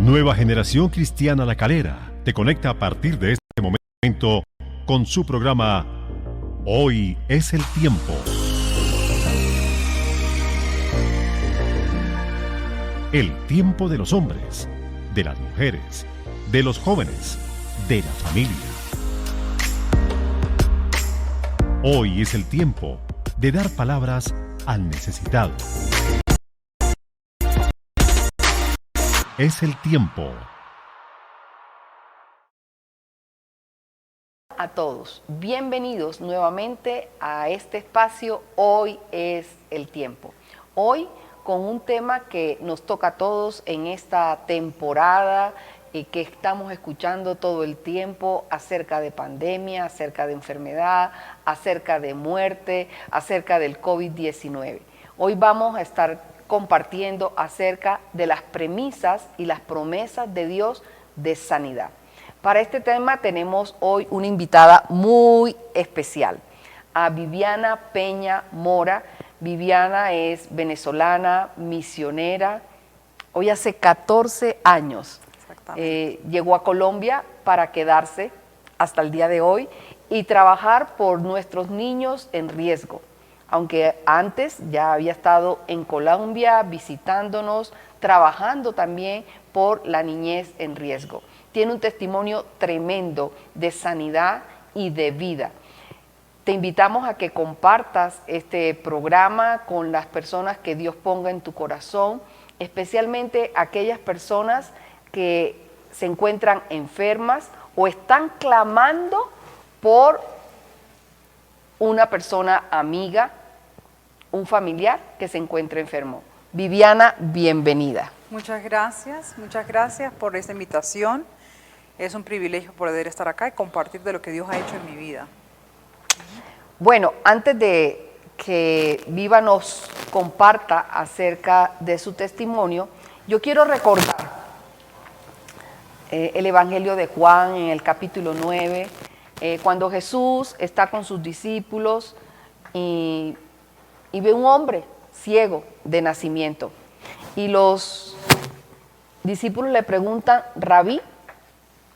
Nueva Generación Cristiana La Calera te conecta a partir de este momento con su programa Hoy es el Tiempo. El tiempo de los hombres, de las mujeres, de los jóvenes, de la familia. Hoy es el tiempo de dar palabras al necesitado. Es el tiempo. A todos, bienvenidos nuevamente a este espacio Hoy es el Tiempo. Hoy con un tema que nos toca a todos en esta temporada que estamos escuchando todo el tiempo acerca de pandemia, acerca de enfermedad, acerca de muerte, acerca del COVID-19. Hoy vamos a estar compartiendo acerca de las premisas y las promesas de Dios de sanidad. Para este tema tenemos hoy una invitada muy especial, a Viviana Peña Mora. Viviana es venezolana, misionera, hoy hace 14 años. Llegó a Colombia para quedarse hasta el día de hoy y trabajar por nuestros niños en riesgo. Aunque antes ya había estado en Colombia visitándonos, trabajando también por la niñez en riesgo. Tiene un testimonio tremendo de sanidad y de vida. Te invitamos a que compartas este programa con las personas que Dios ponga en tu corazón, especialmente aquellas personas que se encuentran enfermas o están clamando por una persona amiga, un familiar que se encuentre enfermo. Viviana, bienvenida. Muchas gracias por esta invitación. Es un privilegio poder estar acá y compartir de lo que Dios ha hecho en mi vida. Bueno, antes de que Viva nos comparta acerca de su testimonio, yo quiero recordar el Evangelio de Juan en el capítulo 9, cuando Jesús está con sus discípulos y ve un hombre ciego de nacimiento. Y los discípulos le preguntan, Rabí,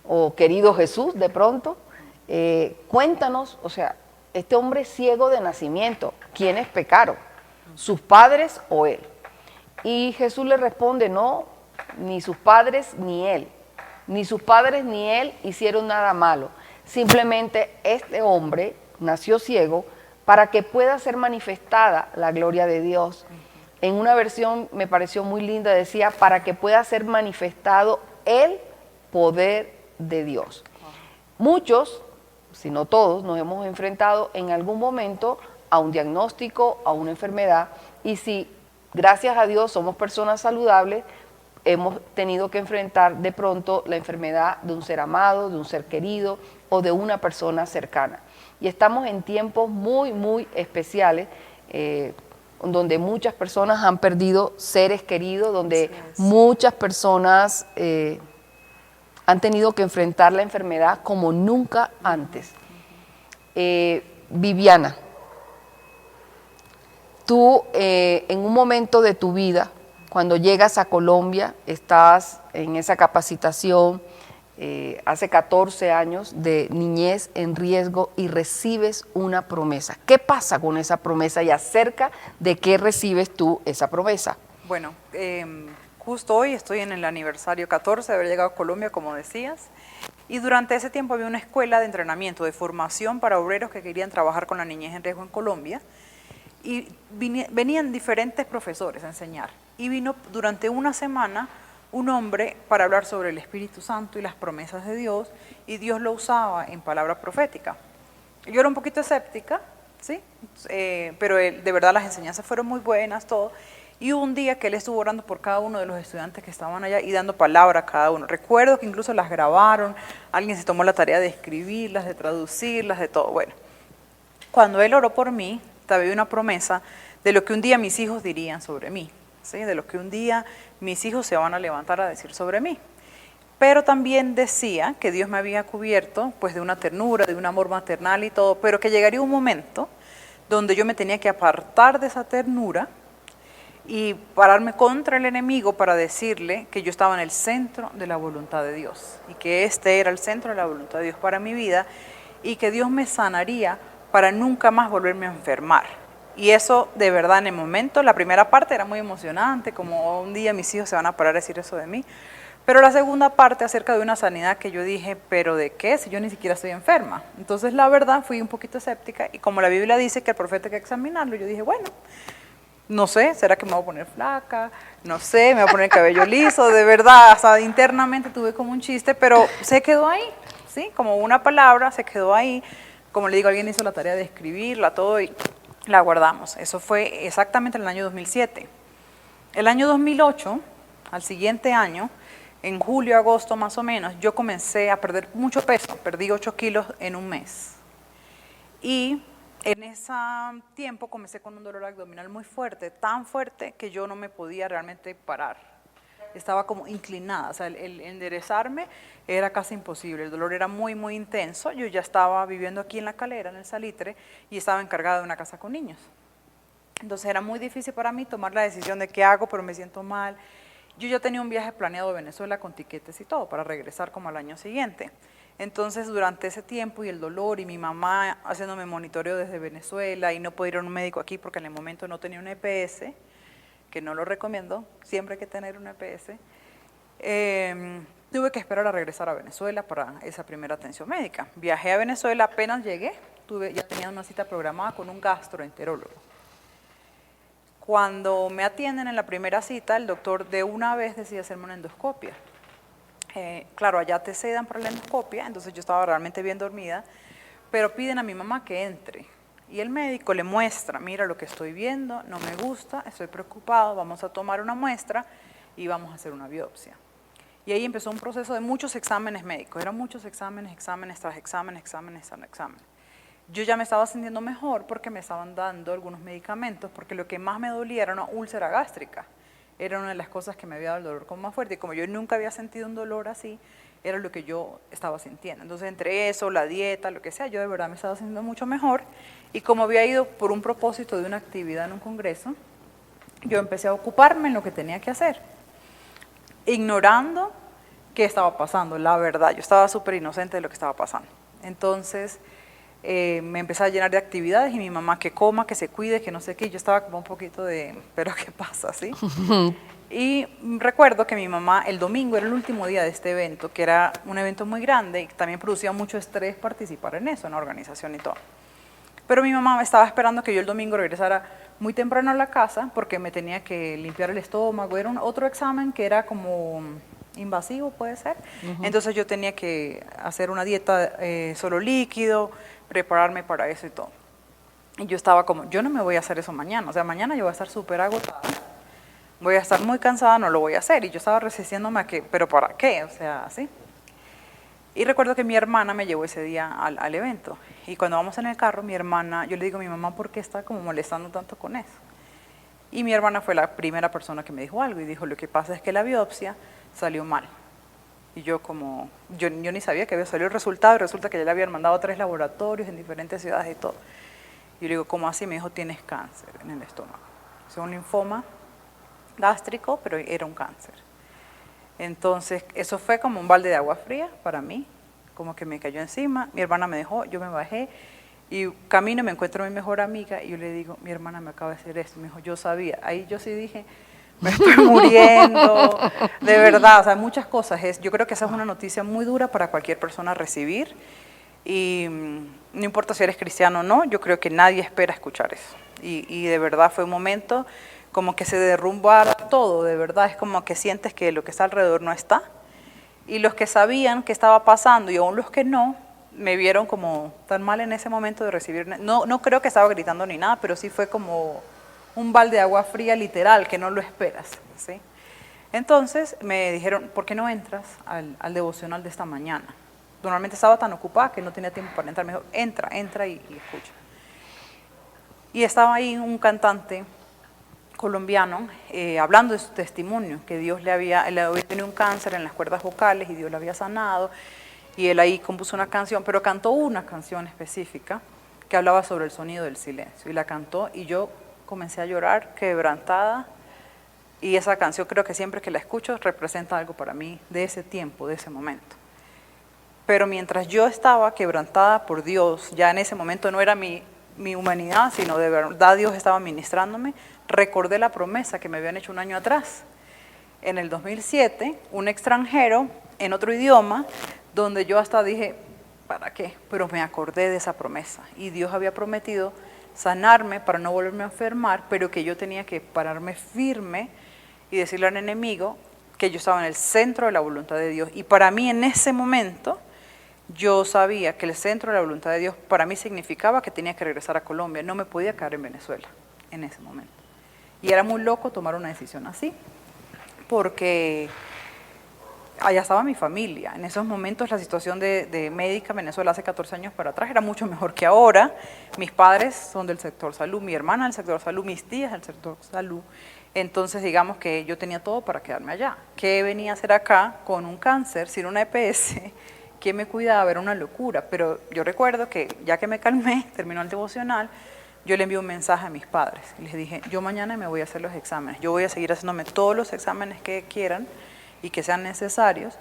o querido Jesús, de pronto, cuéntanos, o sea, este hombre ciego de nacimiento, ¿quiénes pecaron? ¿Sus padres o él? Y Jesús le responde, no, ni sus padres ni él. Ni sus padres ni él hicieron nada malo. Simplemente este hombre nació ciego para que pueda ser manifestada la gloria de Dios. En una versión me pareció muy linda, decía, para que pueda ser manifestado el poder de Dios. Muchos, si no todos, nos hemos enfrentado en algún momento a un diagnóstico, a una enfermedad, y si, gracias a Dios, somos personas saludables, hemos tenido que enfrentar de pronto la enfermedad de un ser amado, de un ser querido o de una persona cercana. Y estamos en tiempos muy, muy especiales, donde muchas personas han perdido seres queridos, donde muchas personas han tenido que enfrentar la enfermedad como nunca antes. Viviana, tú en un momento de tu vida, cuando llegas a Colombia, estás en esa capacitación hace 14 años de niñez en riesgo y recibes una promesa. ¿Qué pasa con esa promesa y acerca de qué recibes tú esa promesa? Bueno, justo hoy estoy en el aniversario 14 de haber llegado a Colombia, como decías, y durante ese tiempo había una escuela de entrenamiento, de formación para obreros que querían trabajar con la niñez en riesgo en Colombia, y venían diferentes profesores a enseñar, y vino durante una semana un hombre para hablar sobre el Espíritu Santo y las promesas de Dios, y Dios lo usaba en palabra profética. Yo era un poquito escéptica, ¿sí? Pero de verdad las enseñanzas fueron muy buenas, todo. Y un día que él estuvo orando por cada uno de los estudiantes que estaban allá y dando palabra a cada uno. Recuerdo que incluso las grabaron, alguien se tomó la tarea de escribirlas, de traducirlas, de todo. Bueno, cuando él oró por mí, había una promesa de lo que un día mis hijos dirían sobre mí, ¿sí? De lo que un día mis hijos se van a levantar a decir sobre mí. Pero también decía que Dios me había cubierto pues de una ternura, de un amor maternal y todo, pero que llegaría un momento donde yo me tenía que apartar de esa ternura y pararme contra el enemigo para decirle que yo estaba en el centro de la voluntad de Dios y que este era el centro de la voluntad de Dios para mi vida y que Dios me sanaría para nunca más volverme a enfermar. Y eso de verdad en el momento, la primera parte era muy emocionante, como un día mis hijos se van a parar a decir eso de mí, pero la segunda parte acerca de una sanidad que yo dije, ¿pero de qué? Si yo ni siquiera estoy enferma. Entonces la verdad fui un poquito escéptica y como la Biblia dice que el profeta hay que examinarlo, yo dije, bueno, no sé, ¿será que me voy a poner flaca? No sé, me voy a poner el cabello liso, de verdad, hasta internamente tuve como un chiste, pero se quedó ahí, ¿sí? Como una palabra, se quedó ahí, como le digo, alguien hizo la tarea de escribirla, todo, y la guardamos. Eso fue exactamente en el año 2007. El año 2008, al siguiente año, en julio, agosto más o menos, yo comencé a perder mucho peso, perdí 8 kilos en un mes. Y en ese tiempo comencé con un dolor abdominal muy fuerte, tan fuerte que yo no me podía realmente parar. Estaba como inclinada, o sea, el enderezarme era casi imposible, el dolor era muy, muy intenso. Yo ya estaba viviendo aquí en La Calera, en el Salitre, y estaba encargada de una casa con niños. Entonces era muy difícil para mí tomar la decisión de qué hago, pero me siento mal. Yo ya tenía un viaje planeado a Venezuela con tiquetes y todo, para regresar como al año siguiente. Entonces, durante ese tiempo y el dolor y mi mamá haciéndome monitoreo desde Venezuela y no poder ir a un médico aquí porque en el momento no tenía un EPS, que no lo recomiendo, siempre hay que tener un EPS, tuve que esperar a regresar a Venezuela para esa primera atención médica. Viajé a Venezuela, apenas llegué, ya tenía una cita programada con un gastroenterólogo. Cuando me atienden en la primera cita, el doctor de una vez decide hacerme una endoscopia. Claro, allá te sedan para la endoscopia, entonces yo estaba realmente bien dormida, pero piden a mi mamá que entre. Y el médico le muestra, mira lo que estoy viendo, no me gusta, estoy preocupado, vamos a tomar una muestra y vamos a hacer una biopsia. Y ahí empezó un proceso de muchos exámenes médicos, eran muchos exámenes, exámenes tras exámenes, exámenes tras exámenes. Yo ya me estaba sintiendo mejor porque me estaban dando algunos medicamentos, porque lo que más me dolía era una úlcera gástrica. Era una de las cosas que me había dado el dolor como más fuerte, y como yo nunca había sentido un dolor así, era lo que yo estaba sintiendo. Entonces, entre eso, la dieta, lo que sea, yo de verdad me estaba sintiendo mucho mejor, y como había ido por un propósito de una actividad en un congreso, yo empecé a ocuparme en lo que tenía que hacer, ignorando qué estaba pasando, la verdad, yo estaba súper inocente de lo que estaba pasando. Entonces, me empecé a llenar de actividades y mi mamá que coma, que se cuide, que no sé qué, yo estaba como un poquito de, pero ¿qué pasa? ¿Sí? Y recuerdo que mi mamá, el domingo era el último día de este evento, que era un evento muy grande y también producía mucho estrés participar en eso, en la organización y todo. Pero mi mamá estaba esperando que yo el domingo regresara muy temprano a la casa porque me tenía que limpiar el estómago, era otro examen que era como invasivo, puede ser. Entonces yo tenía que hacer una dieta solo líquido, prepararme para eso y todo. Y yo estaba como, yo no me voy a hacer eso mañana, o sea, mañana yo voy a estar súper agotada, voy a estar muy cansada, no lo voy a hacer. Y yo estaba resistiéndome a que, ¿pero para qué? O sea, así. Y recuerdo que mi hermana me llevó ese día al evento. Y cuando vamos en el carro, mi hermana, yo le digo a mi mamá, ¿por qué está como molestando tanto con eso? Y mi hermana fue la primera persona que me dijo algo y dijo, lo que pasa es que la biopsia salió mal. Y yo como, yo ni sabía que había salido el resultado, y resulta que ya le habían mandado a 3 laboratorios en diferentes ciudades y todo. Y yo le digo, ¿cómo así? Me dijo, tienes cáncer en el estómago. O sea, un linfoma gástrico, pero era un cáncer. Entonces, eso fue como un balde de agua fría para mí, como que me cayó encima. Mi hermana me dejó, yo me bajé, y camino y me encuentro a mi mejor amiga, y yo le digo, mi hermana me acaba de hacer esto. Me dijo, yo sabía. Ahí yo sí dije, me estoy muriendo, de verdad, o sea, muchas cosas. Yo creo que esa es una noticia muy dura para cualquier persona recibir, y no importa si eres cristiano o no, yo creo que nadie espera escuchar eso. Y de verdad fue un momento como que se derrumbara todo, de verdad, es como que sientes que lo que está alrededor no está, y los que sabían qué estaba pasando, y aún los que no, me vieron como tan mal en ese momento de recibir, no creo que estaba gritando ni nada, pero sí fue como un balde de agua fría literal, que no lo esperas, ¿sí? Entonces me dijeron, ¿por qué no entras al devocional de esta mañana? Normalmente estaba tan ocupada que no tenía tiempo para entrar. Me dijo, entra y escucha. Y estaba ahí un cantante colombiano hablando de su testimonio, que Dios él había tenido un cáncer en las cuerdas vocales y Dios lo había sanado, y él ahí compuso una canción, pero cantó una canción específica que hablaba sobre el sonido del silencio, y la cantó, y yo comencé a llorar quebrantada Y esa canción creo que siempre que la escucho representa algo para mí de ese tiempo, de ese momento. Pero mientras yo estaba quebrantada por Dios, ya en ese momento no era mi humanidad, sino de verdad Dios estaba ministrándome, recordé la promesa que me habían hecho un año atrás. En el 2007, un extranjero en otro idioma, donde yo hasta dije, ¿para qué? Pero me acordé de esa promesa. Y Dios había prometido sanarme para no volverme a enfermar, pero que yo tenía que pararme firme y decirle al enemigo que yo estaba en el centro de la voluntad de Dios. Y para mí en ese momento, yo sabía que el centro de la voluntad de Dios para mí significaba que tenía que regresar a Colombia. No me podía quedar en Venezuela en ese momento. Y era muy loco tomar una decisión así, porque allá estaba mi familia. En esos momentos la situación de médica en Venezuela hace 14 años para atrás era mucho mejor que ahora. Mis padres son del sector salud, mi hermana del sector salud, mis tías del sector salud. Entonces digamos que yo tenía todo para quedarme allá. ¿Qué venía a hacer acá con un cáncer, sin una EPS? ¿Quién me cuidaba? Era una locura. Pero yo recuerdo que ya que me calmé, terminó el devocional, yo le envié un mensaje a mis padres. Y les dije, yo mañana me voy a hacer los exámenes. Yo voy a seguir haciéndome todos los exámenes que quieran y que sean necesarios.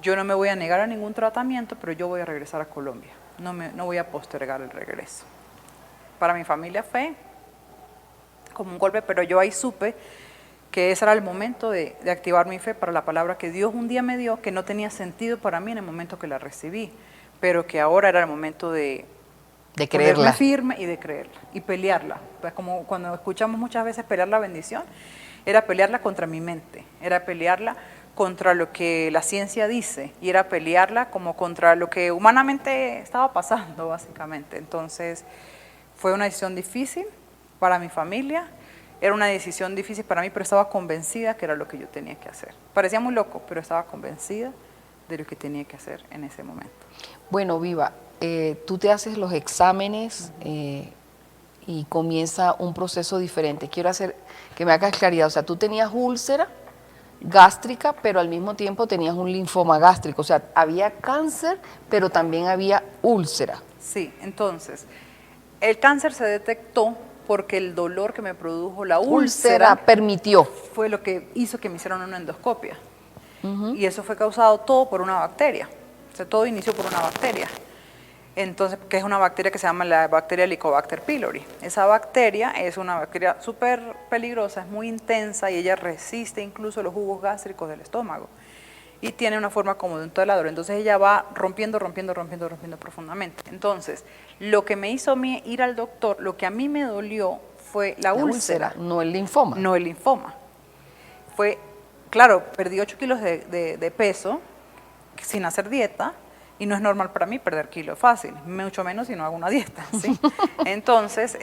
Yo no me voy a negar a ningún tratamiento, pero yo voy a regresar a Colombia. No voy a postergar el regreso. Para mi familia fue como un golpe, pero yo ahí supe que ese era el momento de activar mi fe para la palabra que Dios un día me dio, que no tenía sentido para mí en el momento que la recibí, pero que ahora era el momento de creerla, ponerme firme y de creerla y pelearla. Pues como cuando escuchamos muchas veces pelear la bendición, era pelearla contra mi mente, era pelearla contra lo que la ciencia dice y era pelearla como contra lo que humanamente estaba pasando básicamente. Entonces fue una decisión difícil para mi familia. Era una decisión difícil para mí, pero estaba convencida que era lo que yo tenía que hacer. Parecía muy loco, pero estaba convencida de lo que tenía que hacer en ese momento. Bueno, Viva, tú te haces los exámenes y comienza un proceso diferente. Quiero hacer que me hagas claridad. O sea, tú tenías úlcera gástrica, pero al mismo tiempo tenías un linfoma gástrico. O sea, había cáncer, pero también había úlcera. Sí, entonces, el cáncer se detectó porque el dolor que me produjo la úlcera permitió. Fue lo que hizo que me hicieran una endoscopia. Y eso fue causado todo por una bacteria. O sea, todo inició por una bacteria. Entonces, que es una bacteria que se llama la bacteria Helicobacter pylori. Esa bacteria es una bacteria súper peligrosa, es muy intensa y ella resiste incluso los jugos gástricos del estómago. Y tiene una forma como de un taladro. Entonces ella va rompiendo profundamente. Entonces, lo que me hizo ir al doctor, lo que a mí me dolió fue la úlcera. No el linfoma. No el linfoma. Fue, claro, perdí 8 kilos de peso sin hacer dieta. Y no es normal para mí perder kilos fácil, mucho menos si no hago una dieta, ¿sí? Entonces,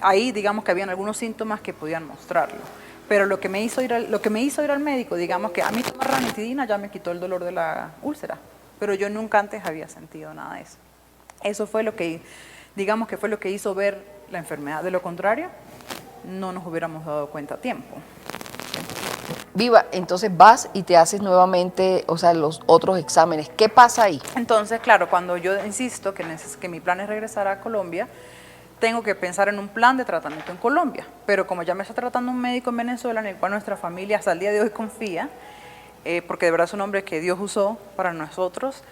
ahí digamos que habían algunos síntomas que podían mostrarlo. Pero lo que me hizo ir al médico, digamos que a mí tomar ranitidina ya me quitó el dolor de la úlcera, pero yo nunca antes había sentido nada de eso. Eso fue lo que, digamos que fue lo que hizo ver la enfermedad. De lo contrario, no nos hubiéramos dado cuenta a tiempo. Viva, entonces vas y te haces nuevamente, o sea, los otros exámenes. ¿Qué pasa ahí? Entonces, claro, cuando yo insisto que mi plan es regresar a Colombia, tengo que pensar en un plan de tratamiento en Colombia. Pero como ya me está tratando un médico en Venezuela, en el cual nuestra familia hasta el día de hoy confía, porque de verdad es un hombre que Dios usó para nosotros,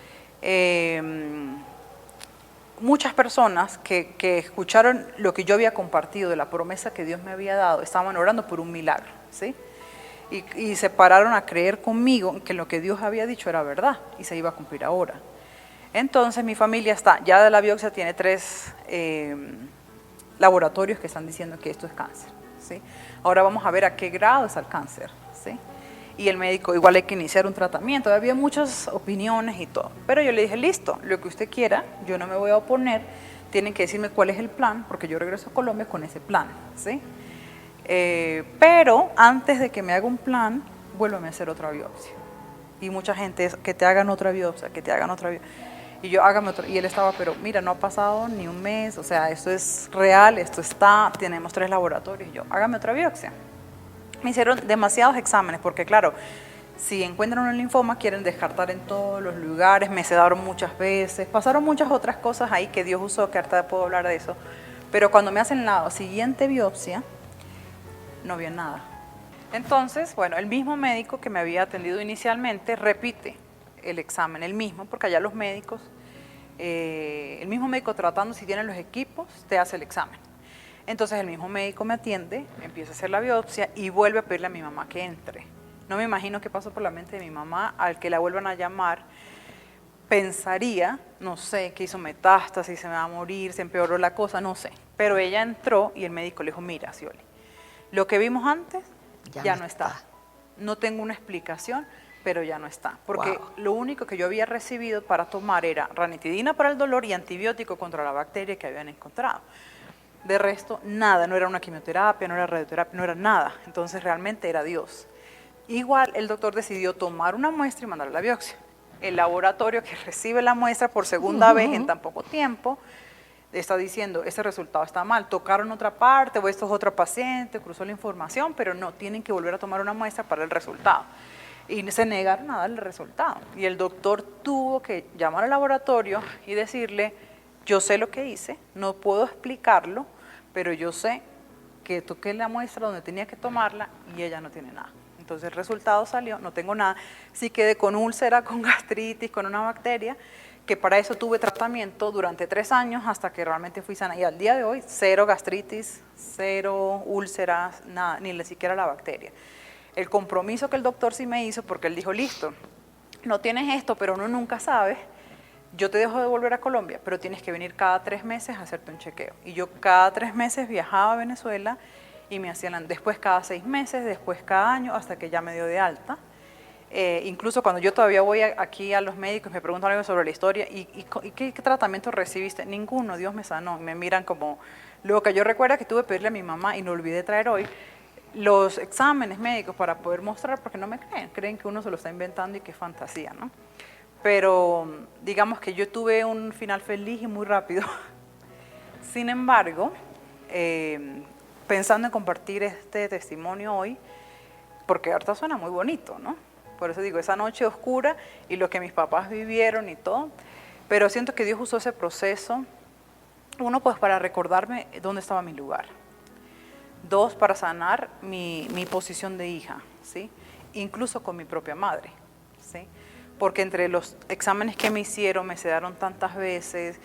muchas personas que escucharon lo que yo había compartido de la promesa que Dios me había dado, estaban orando por un milagro, ¿sí? Y se pararon a creer conmigo que lo que Dios había dicho era verdad y se iba a cumplir ahora. Entonces mi familia ya de la biopsia tiene 3 laboratorios que están diciendo que esto es cáncer, ¿sí? Ahora vamos a ver a qué grado es el cáncer, ¿sí? Y el médico, igual hay que iniciar un tratamiento. Había muchas opiniones y todo, pero yo le dije, listo, lo que usted quiera, yo no me voy a oponer, tienen que decirme cuál es el plan, porque yo regreso a Colombia con ese plan, ¿sí? Pero antes de que me haga un plan, vuélveme a hacer otra biopsia. Y mucha gente es que te hagan otra biopsia, que te hagan otra biopsia. Y yo, hágame otra. Y él estaba, pero mira, no ha pasado ni un mes, o sea, esto es real, esto está, tenemos 3 laboratorios. Y yo, hágame otra biopsia. Me hicieron demasiados exámenes, porque claro, si encuentran un linfoma, quieren descartar en todos los lugares, me sedaron muchas veces, pasaron muchas otras cosas ahí que Dios usó, que ahorita puedo hablar de eso. Pero cuando me hacen la siguiente biopsia, no había nada. Entonces, bueno, el mismo médico que me había atendido inicialmente repite el examen, el mismo, porque allá los médicos, el mismo médico tratando si tienen los equipos, te hace el examen. Entonces el mismo médico me atiende, empieza a hacer la biopsia y vuelve a pedirle a mi mamá que entre. No me imagino qué pasó por la mente de mi mamá al que la vuelvan a llamar. Pensaría, no sé, que hizo metástasis, se me va a morir, se empeoró la cosa, no sé. Pero ella entró y el médico le dijo, mira, Scioli, lo que vimos antes ya no está. No tengo una explicación, pero ya no está. Porque lo único que yo había recibido para tomar era ranitidina para el dolor y antibiótico contra la bacteria que habían encontrado. De resto, nada, no era una quimioterapia, no era radioterapia, no era nada. Entonces realmente era Dios. Igual el doctor decidió tomar una muestra y mandarla a la biopsia. El laboratorio que recibe la muestra por segunda vez en tan poco tiempo está diciendo, ese resultado está mal, tocaron otra parte o esto es otra paciente, cruzó la información, pero no, tienen que volver a tomar una muestra para el resultado. Y se negaron a darle el resultado. Y el doctor tuvo que llamar al laboratorio y decirle, yo sé lo que hice, no puedo explicarlo, pero yo sé que toqué la muestra donde tenía que tomarla y ella no tiene nada. Entonces el resultado salió, no tengo nada, sí quedé con úlcera, con gastritis, con una bacteria, que para eso tuve tratamiento durante 3 años hasta que realmente fui sana. Y al día de hoy, 0 gastritis, 0 úlceras, nada, ni siquiera la bacteria. El compromiso que el doctor sí me hizo, porque él dijo, listo, no tienes esto, pero uno nunca sabe, yo te dejo de volver a Colombia, pero tienes que venir cada 3 meses a hacerte un chequeo. Y yo cada 3 meses viajaba a Venezuela y me hacían después cada 6 meses, después cada año, hasta que ya me dio de alta. Incluso cuando yo todavía voy aquí a los médicos, me preguntan algo sobre la historia, ¿y qué tratamiento recibiste? Ninguno, Dios me sanó. Me miran como, lo que yo recuerdo que tuve que pedirle a mi mamá, y no olvidé traer hoy, los exámenes médicos para poder mostrar, porque no me creen que uno se lo está inventando y que es fantasía, ¿no? Pero digamos que yo tuve un final feliz y muy rápido. Sin embargo, pensando en compartir este testimonio hoy, porque ahorita suena muy bonito, ¿no? Por eso digo, esa noche oscura y lo que mis papás vivieron y todo, pero siento que Dios usó ese proceso, uno, pues para recordarme dónde estaba mi lugar. 2, para sanar mi posición de hija, ¿sí? Incluso con mi propia madre, ¿sí? Porque entre los exámenes que me hicieron, me sedaron tantas veces,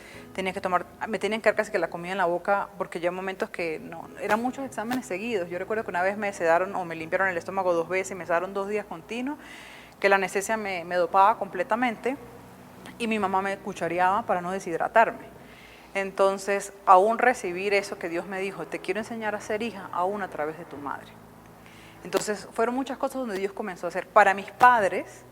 me tenían que dar casi que la comida en la boca, porque ya momentos que no, eran muchos exámenes seguidos. Yo recuerdo que una vez me sedaron o me limpiaron el estómago 2 veces y me sedaron 2 días continuos, que la anestesia me dopaba completamente y mi mamá me cuchareaba para no deshidratarme. Entonces, aún recibir eso que Dios me dijo, te quiero enseñar a ser hija, aún a través de tu madre. Entonces, fueron muchas cosas donde Dios comenzó a hacer. Para mis padres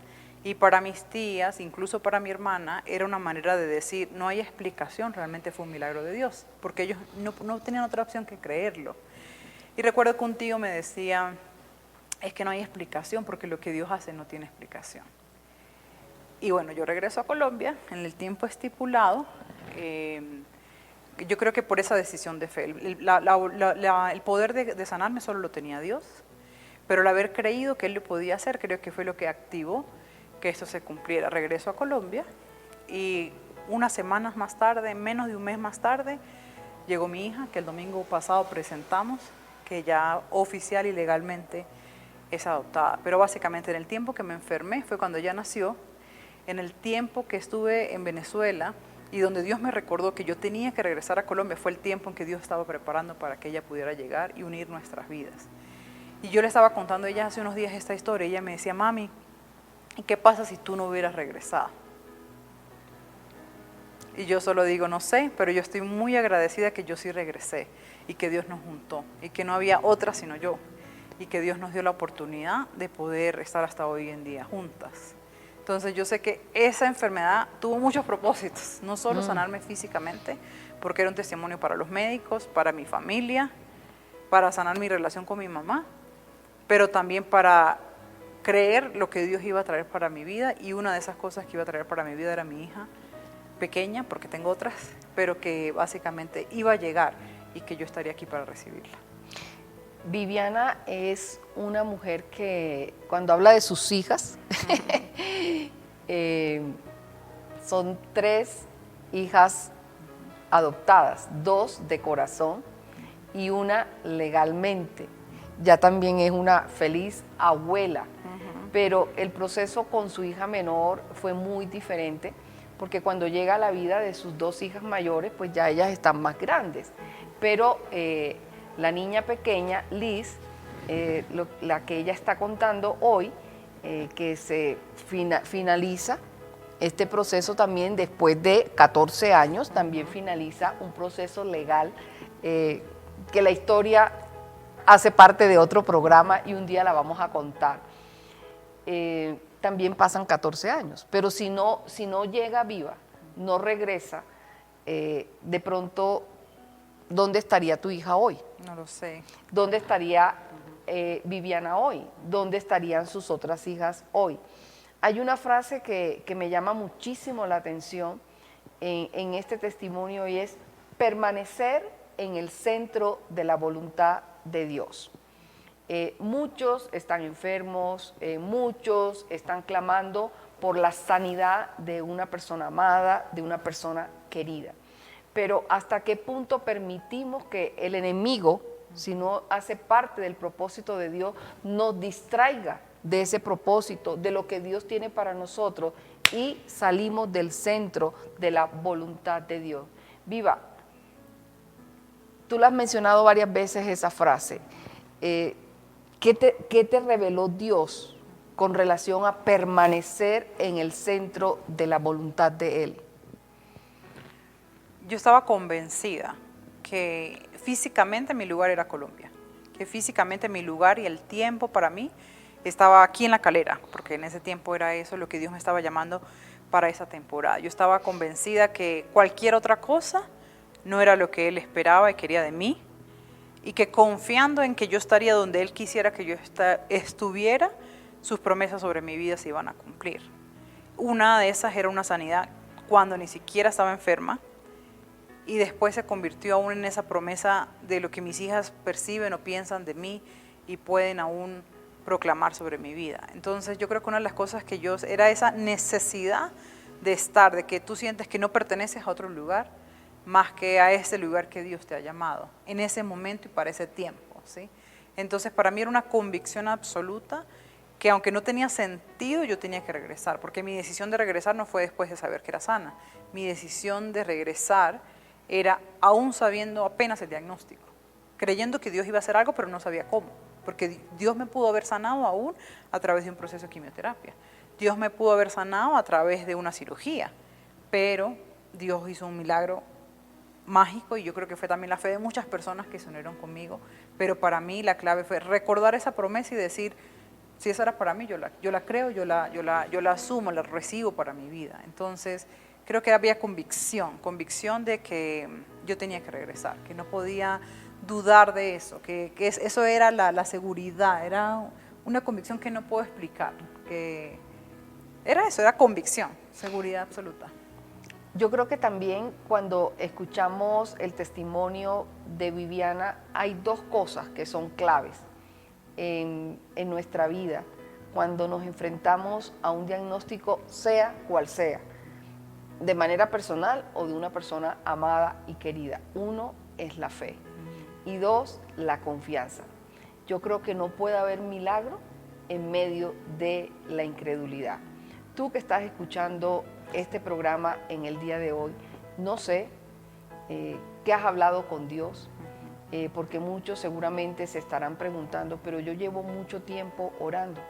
y para mis tías, incluso para mi hermana, era una manera de decir, no hay explicación, realmente fue un milagro de Dios, porque ellos no tenían otra opción que creerlo. Y recuerdo que un tío me decía, es que no hay explicación, porque lo que Dios hace no tiene explicación. Y bueno, yo regreso a Colombia en el tiempo estipulado, yo creo que por esa decisión de fe. El poder de sanarme solo lo tenía Dios, pero el haber creído que Él lo podía hacer, creo que fue lo que activó que esto se cumpliera. Regreso a Colombia y unas semanas más tarde, menos de un mes más tarde, llegó mi hija, que el domingo pasado presentamos, que ya oficial y legalmente es adoptada. Pero básicamente en el tiempo que me enfermé fue cuando ella nació, en el tiempo que estuve en Venezuela, y donde Dios me recordó que yo tenía que regresar a Colombia, fue el tiempo en que Dios estaba preparando para que ella pudiera llegar y unir nuestras vidas. Y yo le estaba contando a ella hace unos días esta historia, y ella me decía, mami, ¿y qué pasa si tú no hubieras regresado? Y yo solo digo, no sé, pero yo estoy muy agradecida que yo sí regresé, y que Dios nos juntó, y que no había otra sino yo, y que Dios nos dio la oportunidad de poder estar hasta hoy en día juntas. Entonces yo sé que esa enfermedad tuvo muchos propósitos, no solo sanarme físicamente, porque era un testimonio para los médicos, para mi familia, para sanar mi relación con mi mamá, pero también para creer lo que Dios iba a traer para mi vida, y una de esas cosas que iba a traer para mi vida era mi hija pequeña, porque tengo otras, pero que básicamente iba a llegar y que yo estaría aquí para recibirla. Viviana es una mujer que cuando habla de sus hijas, son 3 hijas adoptadas, 2 de corazón y una legalmente. ya también es una feliz abuela. Pero el proceso con su hija menor fue muy diferente, porque cuando llega a la vida de sus dos hijas mayores, pues ya ellas están más grandes. Pero la niña pequeña, Liz, la que ella está contando hoy, que se finaliza este proceso también después de 14 años, también finaliza un proceso legal que la historia hace parte de otro programa y un día la vamos a contar. También pasan 14 años, pero si no llega viva, no regresa, de pronto, ¿dónde estaría tu hija hoy? No lo sé. ¿Dónde estaría Viviana hoy? ¿Dónde estarían sus otras hijas hoy? Hay una frase que me llama muchísimo la atención en este testimonio y es permanecer en el centro de la voluntad de Dios. Muchos están enfermos, muchos están clamando por la sanidad de una persona amada, de una persona querida. Pero ¿hasta qué punto permitimos que el enemigo, si no hace parte del propósito de Dios, nos distraiga de ese propósito, de lo que Dios tiene para nosotros y salimos del centro de la voluntad de Dios? Viva, tú lo has mencionado varias veces esa frase. ¿Qué te reveló Dios con relación a permanecer en el centro de la voluntad de Él? Yo estaba convencida que físicamente mi lugar era Colombia, que físicamente mi lugar y el tiempo para mí estaba aquí en La Calera, porque en ese tiempo era eso lo que Dios me estaba llamando para esa temporada. Yo estaba convencida que cualquier otra cosa no era lo que Él esperaba y quería de mí, y que confiando en que yo estaría donde Él quisiera que yo estuviera, sus promesas sobre mi vida se iban a cumplir. Una de esas era una sanidad cuando ni siquiera estaba enferma, y después se convirtió aún en esa promesa de lo que mis hijas perciben o piensan de mí y pueden aún proclamar sobre mi vida. Entonces yo creo que una de las cosas que yo, era esa necesidad de estar, de que tú sientes que no perteneces a otro lugar, más que a ese lugar que Dios te ha llamado, en ese momento y para ese tiempo, ¿sí? Entonces para mí era una convicción absoluta que aunque no tenía sentido, yo tenía que regresar, porque mi decisión de regresar no fue después de saber que era sana. Mi decisión de regresar era aún sabiendo apenas el diagnóstico, creyendo que Dios iba a hacer algo, pero no sabía cómo, porque Dios me pudo haber sanado aún a través de un proceso de quimioterapia. Dios me pudo haber sanado a través de una cirugía, pero Dios hizo un milagro mágico, y yo creo que fue también la fe de muchas personas que se unieron conmigo, pero para mí la clave fue recordar esa promesa y decir, si esa era para mí, yo la creo, yo la asumo, la recibo para mi vida. Entonces creo que había convicción de que yo tenía que regresar, que no podía dudar de eso, que eso era la seguridad, era una convicción que no puedo explicar, que era eso, era convicción, seguridad absoluta. Yo creo que también cuando escuchamos el testimonio de Viviana, hay dos cosas que son claves en nuestra vida cuando nos enfrentamos a un diagnóstico, sea cual sea, de manera personal o de una persona amada y querida. Uno es la fe y dos, la confianza. Yo creo que no puede haber milagro en medio de la incredulidad. Tú que estás escuchando este programa en el día de hoy, no sé qué has hablado con Dios, porque muchos seguramente se estarán preguntando, pero yo llevo mucho tiempo orando.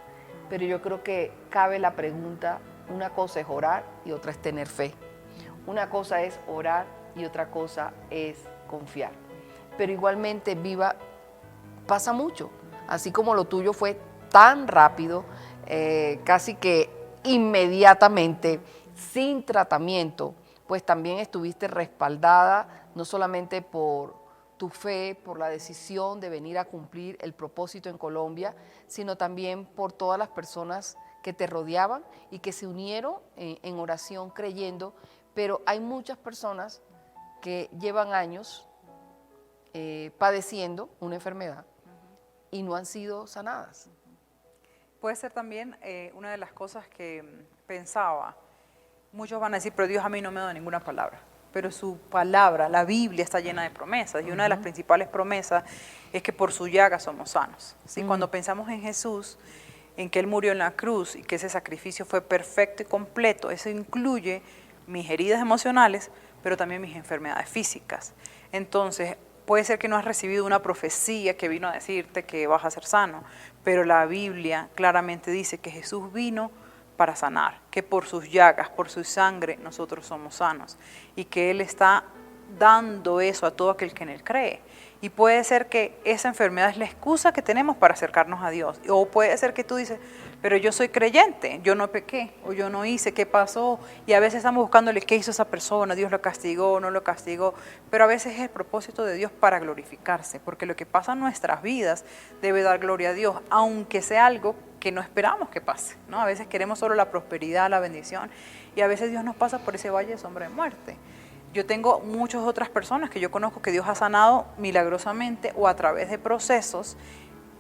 Pero yo creo que cabe la pregunta, una cosa es orar y otra es tener fe. Una cosa es orar y otra cosa es confiar. Pero igualmente, Viva, pasa mucho. Así como lo tuyo fue tan rápido, casi que inmediatamente, sin tratamiento, pues también estuviste respaldada no solamente por tu fe, por la decisión de venir a cumplir el propósito en Colombia, sino también por todas las personas que te rodeaban y que se unieron en oración creyendo, pero hay muchas personas que llevan años padeciendo una enfermedad y no han sido sanadas. Puede ser también una de las cosas que pensaba, muchos van a decir, pero Dios a mí no me da ninguna palabra. pero su palabra, la Biblia, está llena de promesas. Y una de las principales promesas es que por su llaga somos sanos. ¿Sí? Cuando pensamos en Jesús, en que Él murió en la cruz y que ese sacrificio fue perfecto y completo, eso incluye mis heridas emocionales, pero también mis enfermedades físicas. Entonces, puede ser que no has recibido una profecía que vino a decirte que vas a ser sano, pero la Biblia claramente dice que Jesús vino para sanar, que por sus llagas, por su sangre, nosotros somos sanos y que Él está dando eso a todo aquel que en Él cree. Y puede ser que esa enfermedad es la excusa que tenemos para acercarnos a Dios. O puede ser que tú dices, pero yo soy creyente, yo no pequé, o yo no hice, ¿qué pasó? Y a veces estamos buscándole qué hizo esa persona, Dios lo castigó, no lo castigó. Pero a veces es el propósito de Dios para glorificarse, porque lo que pasa en nuestras vidas debe dar gloria a Dios, aunque sea algo que no esperamos que pase, ¿no? A veces queremos solo la prosperidad, la bendición, y a veces Dios nos pasa por ese valle de sombra de muerte. Yo tengo muchas otras personas que yo conozco que Dios ha sanado milagrosamente o a través de procesos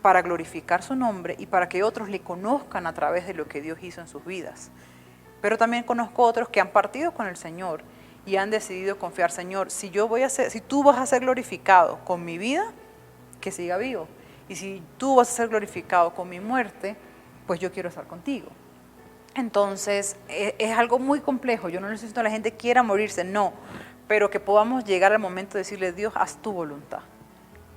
para glorificar su nombre y para que otros le conozcan a través de lo que Dios hizo en sus vidas. Pero también conozco otros que han partido con el Señor y han decidido confiar, Señor, si tú vas a ser glorificado con mi vida, que siga vivo. Y si tú vas a ser glorificado con mi muerte, pues yo quiero estar contigo. Entonces, es algo muy complejo. Yo no necesito que la gente quiera morirse, no. Pero que podamos llegar al momento de decirle, Dios, haz tu voluntad.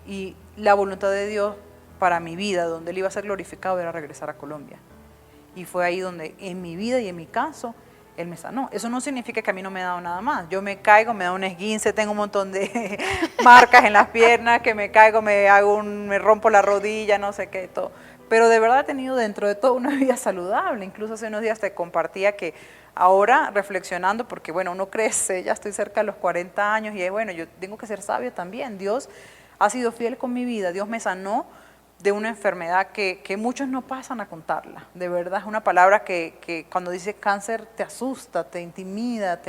Y la voluntad de Dios para mi vida, donde Él iba a ser glorificado, era regresar a Colombia. Y fue ahí donde, en mi vida y en mi caso, Él me sanó. Eso no significa que a mí no me ha dado nada más. Yo me caigo, me da un esguince, tengo un montón de marcas en las piernas, que me caigo, me rompo la rodilla, no sé qué, todo. Pero de verdad he tenido dentro de todo una vida saludable. Incluso hace unos días te compartía que ahora reflexionando, porque bueno, uno crece, ya estoy cerca de los 40 años y bueno, yo tengo que ser sabio también. Dios ha sido fiel con mi vida, Dios me sanó de una enfermedad que muchos no pasan a contarla. De verdad es una palabra que cuando dice cáncer te asusta, te intimida,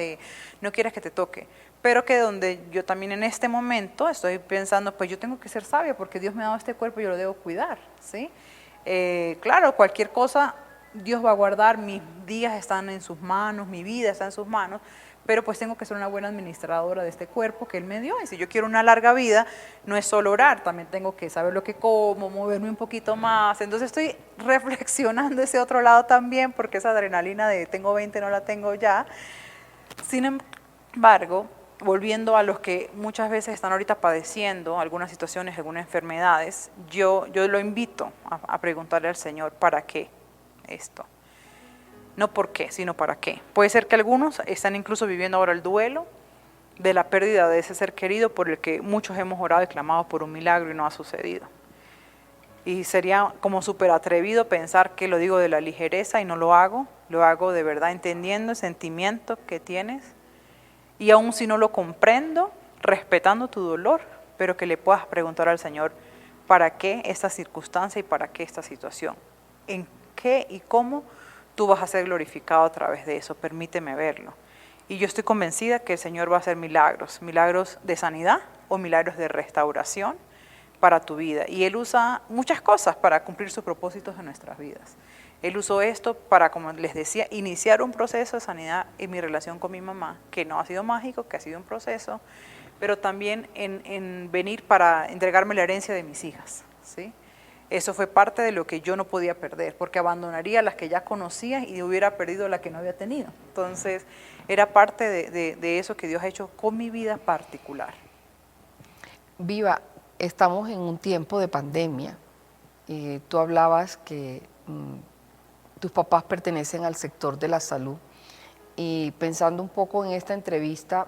no quieres que te toque. Pero que donde yo también en este momento estoy pensando, pues yo tengo que ser sabia porque Dios me ha dado este cuerpo y yo lo debo cuidar, ¿sí? Claro, cualquier cosa Dios va a guardar, mis días están en sus manos, mi vida está en sus manos, pero pues tengo que ser una buena administradora de este cuerpo que Él me dio. Y si yo quiero una larga vida, no es solo orar, también tengo que saber lo que como, moverme un poquito más. Entonces estoy reflexionando ese otro lado también, porque esa adrenalina de tengo 20 no la tengo ya. Sin embargo, volviendo a los que muchas veces están ahorita padeciendo algunas situaciones, algunas enfermedades, yo lo invito a preguntarle al Señor, ¿para qué esto? No por qué, sino para qué. Puede ser que algunos están incluso viviendo ahora el duelo de la pérdida de ese ser querido por el que muchos hemos orado y clamado por un milagro y no ha sucedido. Y sería como súper atrevido pensar que lo digo de la ligereza y no lo hago de verdad entendiendo el sentimiento que tienes. Y aun si no lo comprendo, respetando tu dolor, pero que le puedas preguntar al Señor, ¿para qué esta circunstancia y para qué esta situación? ¿En qué y cómo tú vas a ser glorificado a través de eso? Permíteme verlo. Y yo estoy convencida que el Señor va a hacer milagros, milagros de sanidad o milagros de restauración para tu vida. Y Él usa muchas cosas para cumplir sus propósitos en nuestras vidas. Él usó esto para, como les decía, iniciar un proceso de sanidad en mi relación con mi mamá, que no ha sido mágico, que ha sido un proceso, pero también en venir para entregarme la herencia de mis hijas, ¿sí? Eso fue parte de lo que yo no podía perder, porque abandonaría las que ya conocía y hubiera perdido la que no había tenido. Entonces, era parte de eso que Dios ha hecho con mi vida particular. Viva, estamos en un tiempo de pandemia. Tú hablabas que tus papás pertenecen al sector de la salud, y pensando un poco en esta entrevista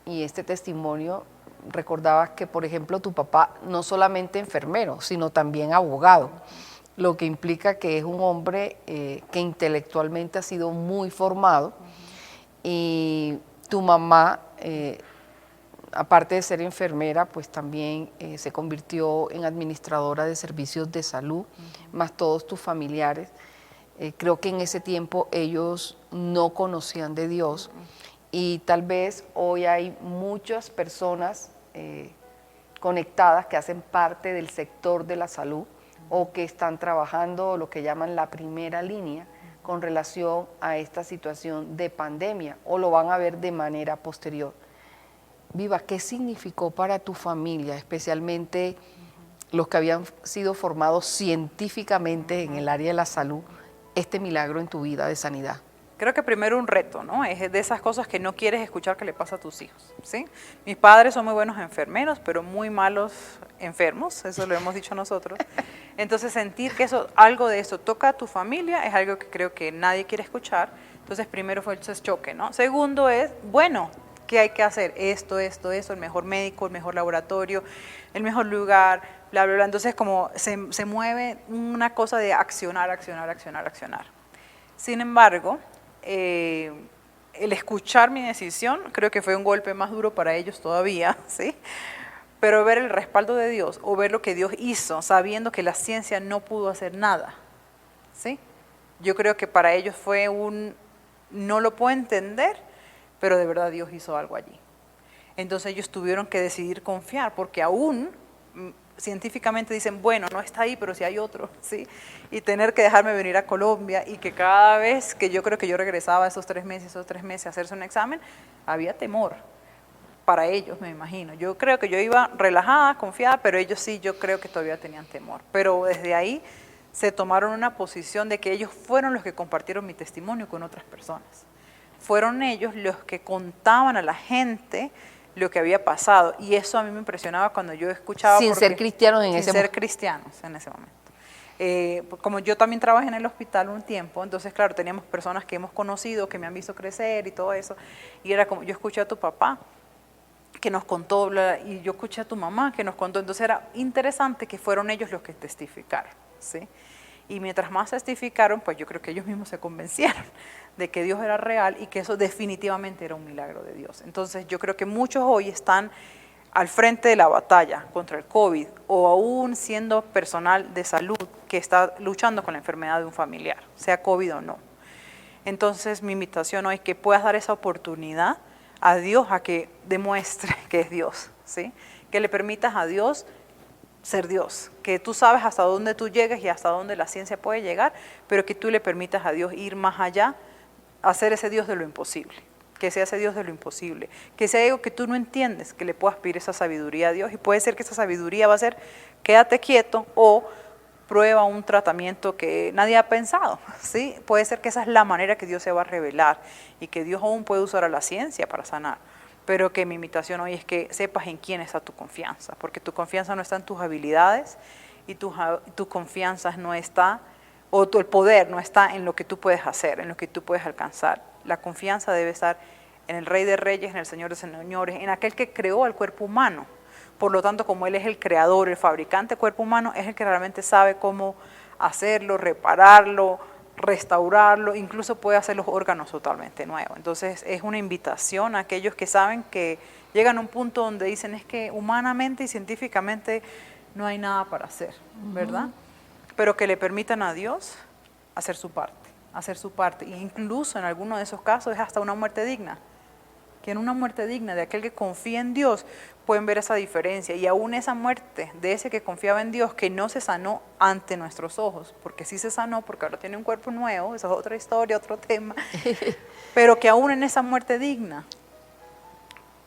y este testimonio, recordabas que, por ejemplo, tu papá no solamente enfermero, sino también abogado, lo que implica que es un hombre que intelectualmente ha sido muy formado, y tu mamá, aparte de ser enfermera, pues también se convirtió en administradora de servicios de salud, más todos tus familiares. Creo que en ese tiempo ellos no conocían de Dios, y tal vez hoy hay muchas personas conectadas que hacen parte del sector de la salud o que están trabajando lo que llaman la primera línea con relación a esta situación de pandemia, o lo van a ver de manera posterior. Viva, ¿qué significó para tu familia, especialmente los que habían sido formados científicamente en el área de la salud, este milagro en tu vida de sanidad? Creo que primero un reto, ¿no? Es de esas cosas que no quieres escuchar que le pasa a tus hijos, ¿sí? Mis padres son muy buenos enfermeros, pero muy malos enfermos, eso lo hemos dicho nosotros. Entonces sentir que algo de eso toca a tu familia es algo que creo que nadie quiere escuchar. Entonces primero fue ese choque, ¿no? Segundo es, bueno, ¿qué hay que hacer? Esto, el mejor médico, el mejor laboratorio, el mejor lugar, bla, bla, bla. Entonces como se mueve una cosa de accionar. Sin embargo, el escuchar mi decisión creo que fue un golpe más duro para ellos todavía, ¿sí? Pero ver el respaldo de Dios o ver lo que Dios hizo, sabiendo que la ciencia no pudo hacer nada, ¿sí? Yo creo que para ellos fue no lo puedo entender, pero de verdad Dios hizo algo allí. Entonces ellos tuvieron que decidir confiar, porque aún científicamente dicen, bueno, no está ahí, pero sí hay otro, ¿sí? Y tener que dejarme venir a Colombia y que cada vez que yo creo que yo regresaba esos 3 meses a hacerse un examen, había temor para ellos, me imagino. Yo creo que yo iba relajada, confiada, pero ellos sí, yo creo que todavía tenían temor. Pero desde ahí se tomaron una posición de que ellos fueron los que compartieron mi testimonio con otras personas. Fueron ellos los que contaban a la gente lo que había pasado, y eso a mí me impresionaba cuando yo escuchaba. Sin ser cristianos en ese momento. Sin ser cristianos en ese momento. Como yo también trabajé en el hospital un tiempo, entonces claro, teníamos personas que hemos conocido, que me han visto crecer y todo eso, y era como, yo escuché a tu papá que nos contó, y yo escuché a tu mamá que nos contó, entonces era interesante que fueron ellos los que testificaron, ¿sí? Y mientras más testificaron, pues yo creo que ellos mismos se convencieron de que Dios era real y que eso definitivamente era un milagro de Dios. Entonces yo creo que muchos hoy están al frente de la batalla contra el COVID, o aún siendo personal de salud que está luchando con la enfermedad de un familiar, sea COVID o no. Entonces mi invitación hoy es que puedas dar esa oportunidad a Dios a que demuestre que es Dios, ¿sí? Que le permitas a Dios ser Dios, que tú sabes hasta dónde tú llegas y hasta dónde la ciencia puede llegar, pero que tú le permitas a Dios ir más allá, hacer ese Dios de lo imposible, que sea ese Dios de lo imposible, que sea algo que tú no entiendes, que le puedas pedir esa sabiduría a Dios, y puede ser que esa sabiduría va a ser quédate quieto o prueba un tratamiento que nadie ha pensado, ¿sí? Puede ser que esa es la manera que Dios se va a revelar y que Dios aún puede usar a la ciencia para sanar. Pero que mi invitación hoy es que sepas en quién está tu confianza, porque tu confianza no está en tus habilidades y tu confianza no está, el poder no está en lo que tú puedes hacer, en lo que tú puedes alcanzar. La confianza debe estar en el Rey de Reyes, en el Señor de Señores, en aquel que creó al cuerpo humano. Por lo tanto, como Él es el creador, el fabricante del cuerpo humano, es el que realmente sabe cómo hacerlo, repararlo, restaurarlo, incluso puede hacer los órganos totalmente nuevos. Entonces es una invitación a aquellos que saben que llegan a un punto donde dicen es que humanamente y científicamente no hay nada para hacer, ¿verdad? Pero que le permitan a Dios hacer su parte, e incluso en algunos de esos casos es hasta una muerte digna, que en una muerte digna de aquel que confía en Dios pueden ver esa diferencia, y aún esa muerte de ese que confiaba en Dios, que no se sanó ante nuestros ojos, porque sí se sanó, porque ahora tiene un cuerpo nuevo, esa es otra historia, otro tema, pero que aún en esa muerte digna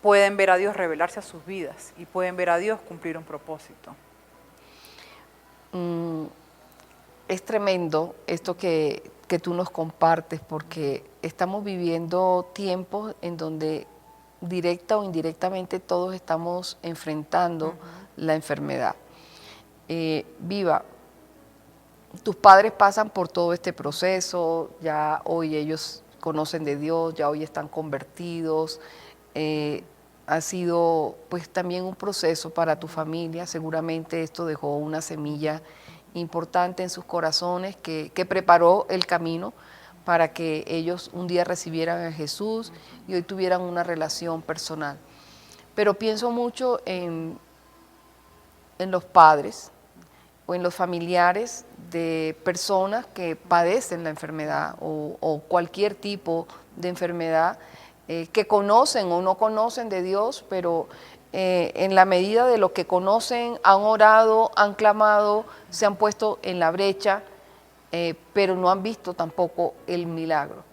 pueden ver a Dios revelarse a sus vidas y pueden ver a Dios cumplir un propósito. Es tremendo esto que tú nos compartes, porque estamos viviendo tiempos en donde directa o indirectamente todos estamos enfrentando la enfermedad. Viva, tus padres pasan por todo este proceso, ya hoy ellos conocen de Dios, ya hoy están convertidos, ha sido pues también un proceso para tu familia, seguramente esto dejó una semilla importante en sus corazones que preparó el camino para que ellos un día recibieran a Jesús y hoy tuvieran una relación personal. Pero pienso mucho en los padres o en los familiares de personas que padecen la enfermedad o cualquier tipo de enfermedad, que conocen o no conocen de Dios, pero en la medida de lo que conocen, han orado, han clamado, se han puesto en la brecha, pero no han visto tampoco el milagro.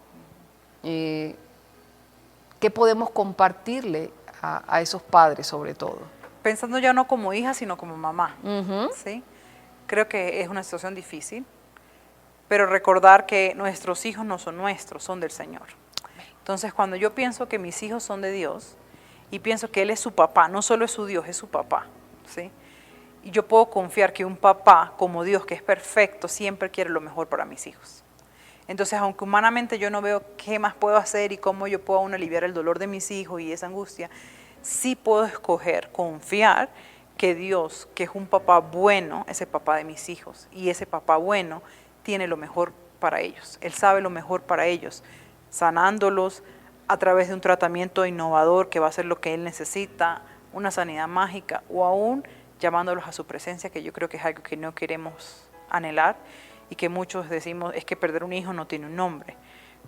¿Qué podemos compartirle a esos padres sobre todo? Pensando ya no como hija, sino como mamá, Ujú. ¿sí? Creo que es una situación difícil, pero recordar que nuestros hijos no son nuestros, son del Señor. Entonces, cuando yo pienso que mis hijos son de Dios y pienso que Él es su papá, no solo es su Dios, es su papá, ¿sí? Y yo puedo confiar que un papá como Dios, que es perfecto, siempre quiere lo mejor para mis hijos. Entonces, aunque humanamente yo no veo qué más puedo hacer y cómo yo puedo aún aliviar el dolor de mis hijos y esa angustia, sí puedo escoger, confiar que Dios, que es un papá bueno, es el papá de mis hijos. Y ese papá bueno tiene lo mejor para ellos. Él sabe lo mejor para ellos, sanándolos a través de un tratamiento innovador que va a ser lo que Él necesita, una sanidad mágica, o aún llamándolos a su presencia, que yo creo que es algo que no queremos anhelar y que muchos decimos es que perder un hijo no tiene un nombre,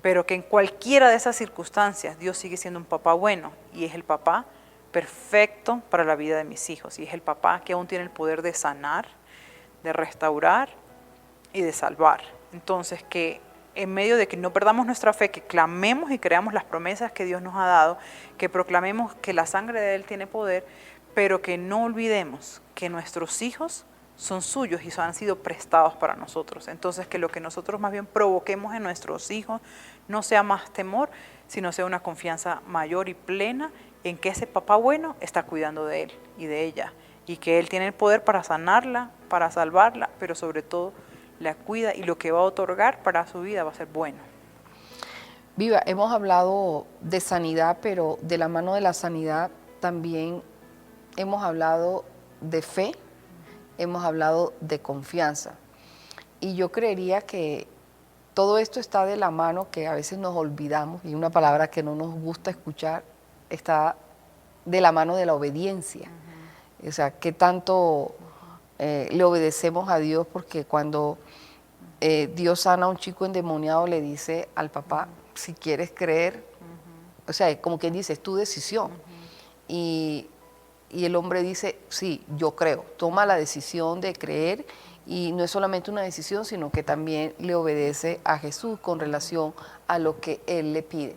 pero que en cualquiera de esas circunstancias Dios sigue siendo un papá bueno y es el papá perfecto para la vida de mis hijos y es el papá que aún tiene el poder de sanar, de restaurar y de salvar. Entonces que en medio de que no perdamos nuestra fe, que clamemos y creamos las promesas que Dios nos ha dado, que proclamemos que la sangre de Él tiene poder, pero que no olvidemos que nuestros hijos son suyos y han sido prestados para nosotros. Entonces que lo que nosotros más bien provoquemos en nuestros hijos no sea más temor, sino sea una confianza mayor y plena en que ese papá bueno está cuidando de él y de ella, y que Él tiene el poder para sanarla, para salvarla, pero sobre todo la cuida y lo que va a otorgar para su vida va a ser bueno. Viva, hemos hablado de sanidad, pero de la mano de la sanidad también hemos hablado de fe, hemos hablado de confianza. Y yo creería que todo esto está de la mano, que a veces nos olvidamos, y una palabra que no nos gusta escuchar, está de la mano de la obediencia. O sea, qué tanto le obedecemos a Dios, porque cuando Dios sana a un chico endemoniado, le dice al papá, si quieres creer, o sea, como quien dice, es tu decisión. Y el hombre dice, sí, yo creo, toma la decisión de creer, y no es solamente una decisión, sino que también le obedece a Jesús con relación a lo que Él le pide.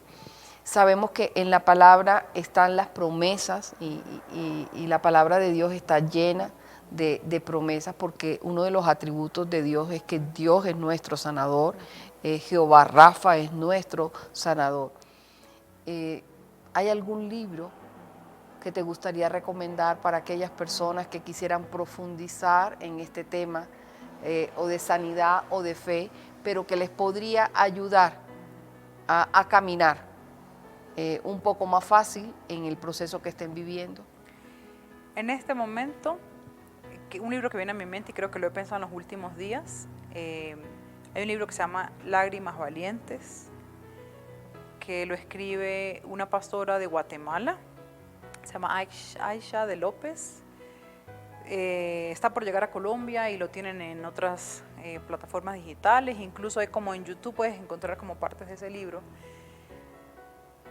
Sabemos que en la palabra están las promesas y la palabra de Dios está llena de promesas, porque uno de los atributos de Dios es que Dios es nuestro sanador, Jehová Rafa es nuestro sanador. ¿Hay algún libro que te gustaría recomendar para aquellas personas que quisieran profundizar en este tema o de sanidad o de fe, pero que les podría ayudar a caminar un poco más fácil en el proceso que estén viviendo? En este momento, un libro que viene a mi mente y creo que lo he pensado en los últimos días, hay un libro que se llama Lágrimas Valientes, que lo escribe una pastora de Guatemala, se llama Aisha de López. Está por llegar a Colombia y lo tienen en otras plataformas digitales, incluso hay como en YouTube puedes encontrar como partes de ese libro.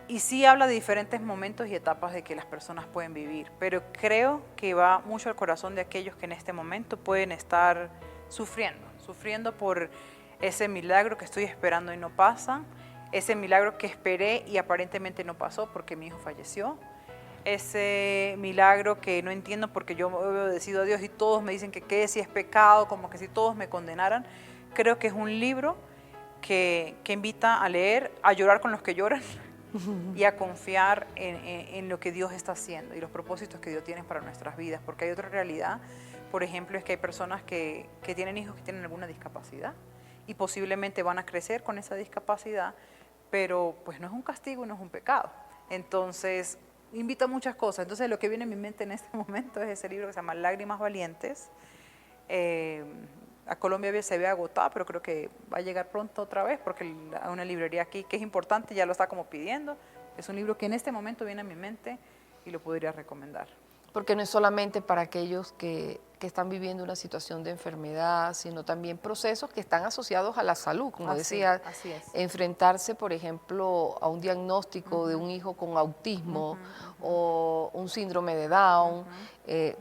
Y sí habla de diferentes momentos y etapas de que las personas pueden vivir, pero creo que va mucho al corazón de aquellos que en este momento pueden estar sufriendo por ese milagro que estoy esperando y no pasa, ese milagro que esperé y aparentemente no pasó porque mi hijo falleció, ese milagro que no entiendo porque yo he obedecido a Dios y todos me dicen que qué si es pecado, como que si todos me condenaran. Creo que es un libro que invita a leer, a llorar con los que lloran, y a confiar en lo que Dios está haciendo y los propósitos que Dios tiene para nuestras vidas, porque hay otra realidad, por ejemplo, es que hay personas que tienen hijos que tienen alguna discapacidad y posiblemente van a crecer con esa discapacidad, pero pues no es un castigo, no es un pecado. Entonces, invita a muchas cosas. Entonces, lo que viene a mi mente en este momento es ese libro que se llama Lágrimas Valientes. A Colombia se había agotado, pero creo que va a llegar pronto otra vez, porque hay una librería aquí que es importante, ya lo está como pidiendo. Es un libro que en este momento viene a mi mente y lo podría recomendar. Porque no es solamente para aquellos que están viviendo una situación de enfermedad, sino también procesos que están asociados a la salud, como decía, así es. enfrentarse, por ejemplo, a un diagnóstico de un hijo con autismo o un síndrome de Down.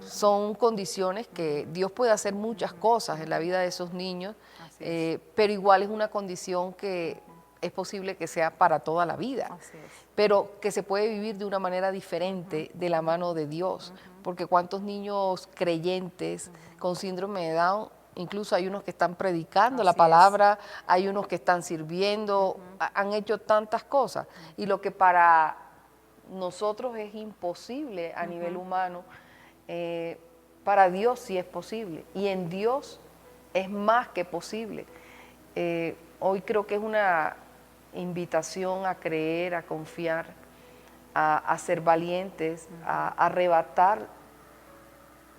Son condiciones que Dios puede hacer muchas cosas en la vida de esos niños, pero igual es una condición que es posible que sea para toda la vida, Así es. pero que se puede vivir de una manera diferente de la mano de Dios, porque cuántos niños creyentes con síndrome de Down, incluso hay unos que están predicando la Así palabra, hay unos que están sirviendo, han hecho tantas cosas, y lo que para nosotros es imposible a nivel humano, para Dios sí es posible, y en Dios es más que posible. Hoy creo que es una invitación a creer, a confiar, a ser valientes, a arrebatar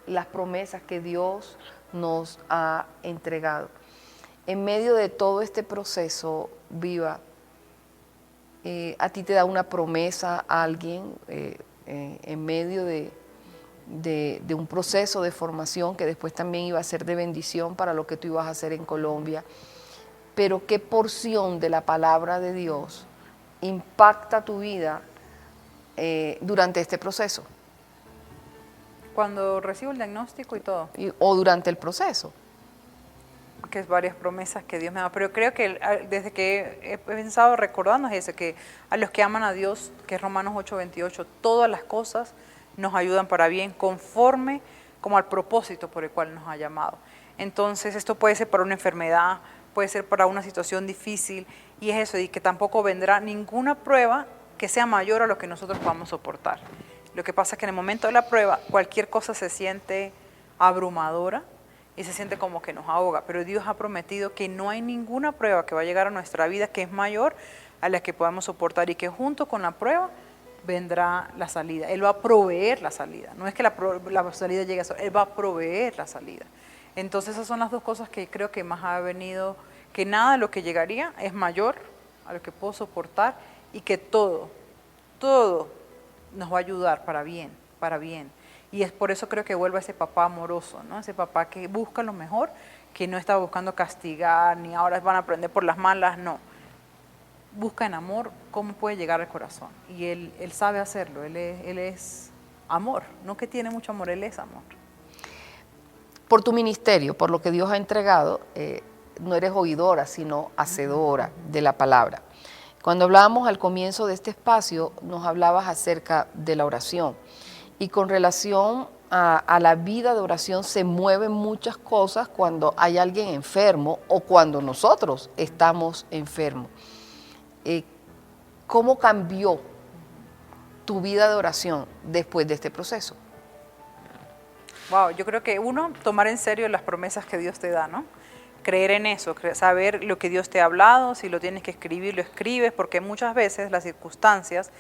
las promesas que Dios nos ha entregado. En medio de todo este proceso, Viva, a ti te da una promesa a alguien en medio de un proceso de formación que después también iba a ser de bendición para lo que tú ibas a hacer en Colombia. Pero ¿qué porción de la palabra de Dios impacta tu vida durante este proceso? Cuando recibo el diagnóstico y todo, O durante el proceso. que es varias promesas que Dios me da, pero creo que desde que he pensado recordando es eso, que a los que aman a Dios, que es Romanos 8:28, todas las cosas nos ayudan para bien, conforme como al propósito por el cual nos ha llamado. Entonces esto puede ser para una enfermedad, puede ser para una situación difícil, y es eso, y que tampoco vendrá ninguna prueba que sea mayor a lo que nosotros podamos soportar. Lo que pasa es que en el momento de la prueba, cualquier cosa se siente abrumadora y se siente como que nos ahoga, pero Dios ha prometido que no hay ninguna prueba que va a llegar a nuestra vida que es mayor a la que podamos soportar, y que junto con la prueba vendrá la salida. Él va a proveer la salida, no es que la salida llegue a eso, Él va a proveer la salida. Entonces esas son las dos cosas que creo que más ha venido, que nada de lo que llegaría es mayor a lo que puedo soportar, y que todo nos va a ayudar para bien, para bien. Y es por eso creo que vuelve a ese papá amoroso, ¿no? Ese papá que busca lo mejor, que no está buscando castigar, ni ahora van a aprender por las malas, no. Busca en amor cómo puede llegar al corazón. Y él sabe hacerlo, él es amor, no que tiene mucho amor, Él es amor. Por tu ministerio, por lo que Dios ha entregado, no eres oidora, sino hacedora de la palabra. Cuando hablábamos al comienzo de este espacio, nos hablabas acerca de la oración. Y con relación a la vida de oración se mueven muchas cosas cuando hay alguien enfermo o cuando nosotros estamos enfermos. ¿Cómo cambió tu vida de oración después de este proceso? Wow, yo creo que uno, tomar en serio las promesas que Dios te da, ¿no? Creer en eso, saber lo que Dios te ha hablado, si lo tienes que escribir, lo escribes, porque muchas veces las circunstancias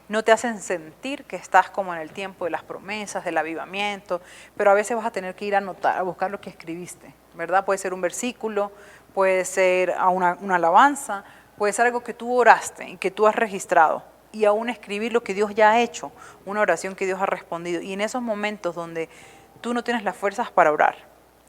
no te hacen sentir que estás como en el tiempo de las promesas, del avivamiento, pero a veces vas a tener que ir a anotar, a buscar lo que escribiste, ¿verdad? Puede ser un versículo, puede ser una alabanza, puede ser algo que tú oraste y que tú has registrado, y aún escribir lo que Dios ya ha hecho, una oración que Dios ha respondido. Y en esos momentos donde tú no tienes las fuerzas para orar,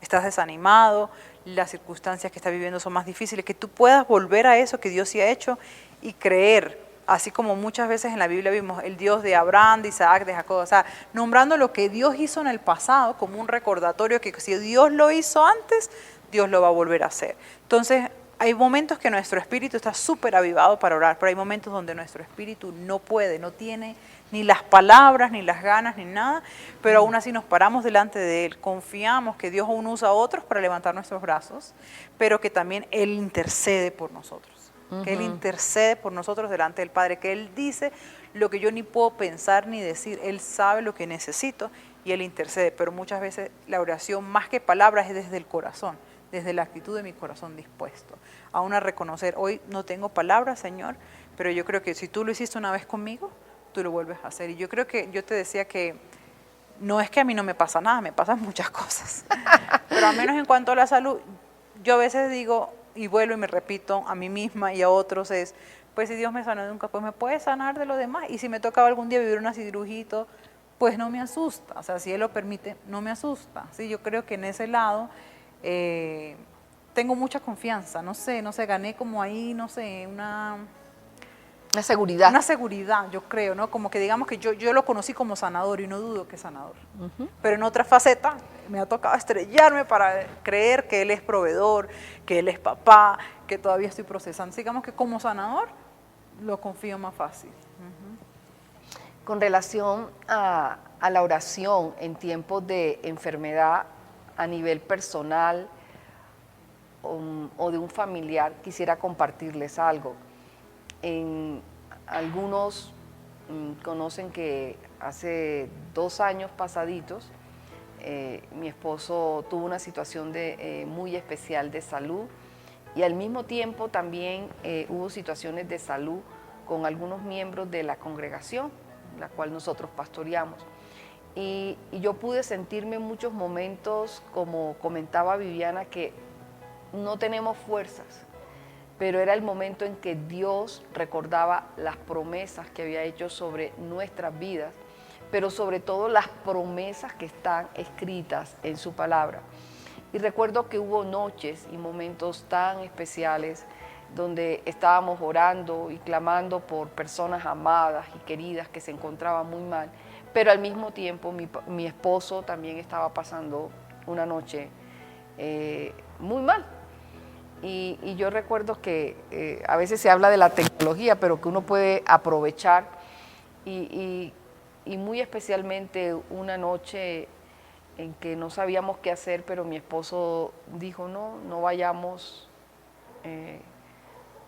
estás desanimado, las circunstancias que estás viviendo son más difíciles, que tú puedas volver a eso que Dios sí ha hecho y creer, así como muchas veces en la Biblia vimos el Dios de Abraham, de Isaac, de Jacob, o sea, nombrando lo que Dios hizo en el pasado como un recordatorio que si Dios lo hizo antes, Dios lo va a volver a hacer. Entonces, hay momentos que nuestro espíritu está súper avivado para orar, pero hay momentos donde nuestro espíritu no puede, no tiene ni las palabras, ni las ganas, ni nada, pero aún así nos paramos delante de Él, confiamos que Dios aún usa a otros para levantar nuestros brazos, pero que también Él intercede por nosotros, que Él intercede por nosotros delante del Padre, que Él dice lo que yo ni puedo pensar ni decir, Él sabe lo que necesito y Él intercede, pero muchas veces la oración más que palabras es desde el corazón, desde la actitud de mi corazón dispuesto, aún a reconocer, hoy no tengo palabras, Señor, pero yo creo que si tú lo hiciste una vez conmigo, tú lo vuelves a hacer. Y yo creo que yo te decía que no es que a mí no me pasa nada, me pasan muchas cosas, pero al menos en cuanto a la salud, yo a veces digo, y vuelvo y me repito a mí misma y a otros, es, pues si Dios me sanó nunca, pues me puede sanar de lo demás, y si me tocaba algún día vivir una cirugía, pues no me asusta, o sea, si Él lo permite, no me asusta. Sí, yo creo que en ese lado tengo mucha confianza, no sé, gané como ahí, no sé, una seguridad. Una seguridad, yo creo, ¿no? Como que digamos que yo lo conocí como sanador y no dudo que es sanador. Pero en otra faceta me ha tocado estrellarme para creer que Él es proveedor, que Él es papá, que todavía estoy procesando. Digamos que como sanador lo confío más fácil. Con relación a la oración en tiempos de enfermedad a nivel personal o de un familiar, quisiera compartirles algo. Algunos conocen que hace 2 años pasaditos mi esposo tuvo una situación muy especial de salud y al mismo tiempo también hubo situaciones de salud con algunos miembros de la congregación, la cual nosotros pastoreamos. Y yo pude sentirme en muchos momentos, como comentaba Viviana, que no tenemos fuerzas, pero era el momento en que Dios recordaba las promesas que había hecho sobre nuestras vidas, pero sobre todo las promesas que están escritas en su palabra. Y recuerdo que hubo noches y momentos tan especiales donde estábamos orando y clamando por personas amadas y queridas que se encontraban muy mal, pero al mismo tiempo mi esposo también estaba pasando una noche muy mal. Y yo recuerdo que a veces se habla de la tecnología, pero que uno puede aprovechar y muy especialmente una noche en que no sabíamos qué hacer, pero mi esposo dijo, no vayamos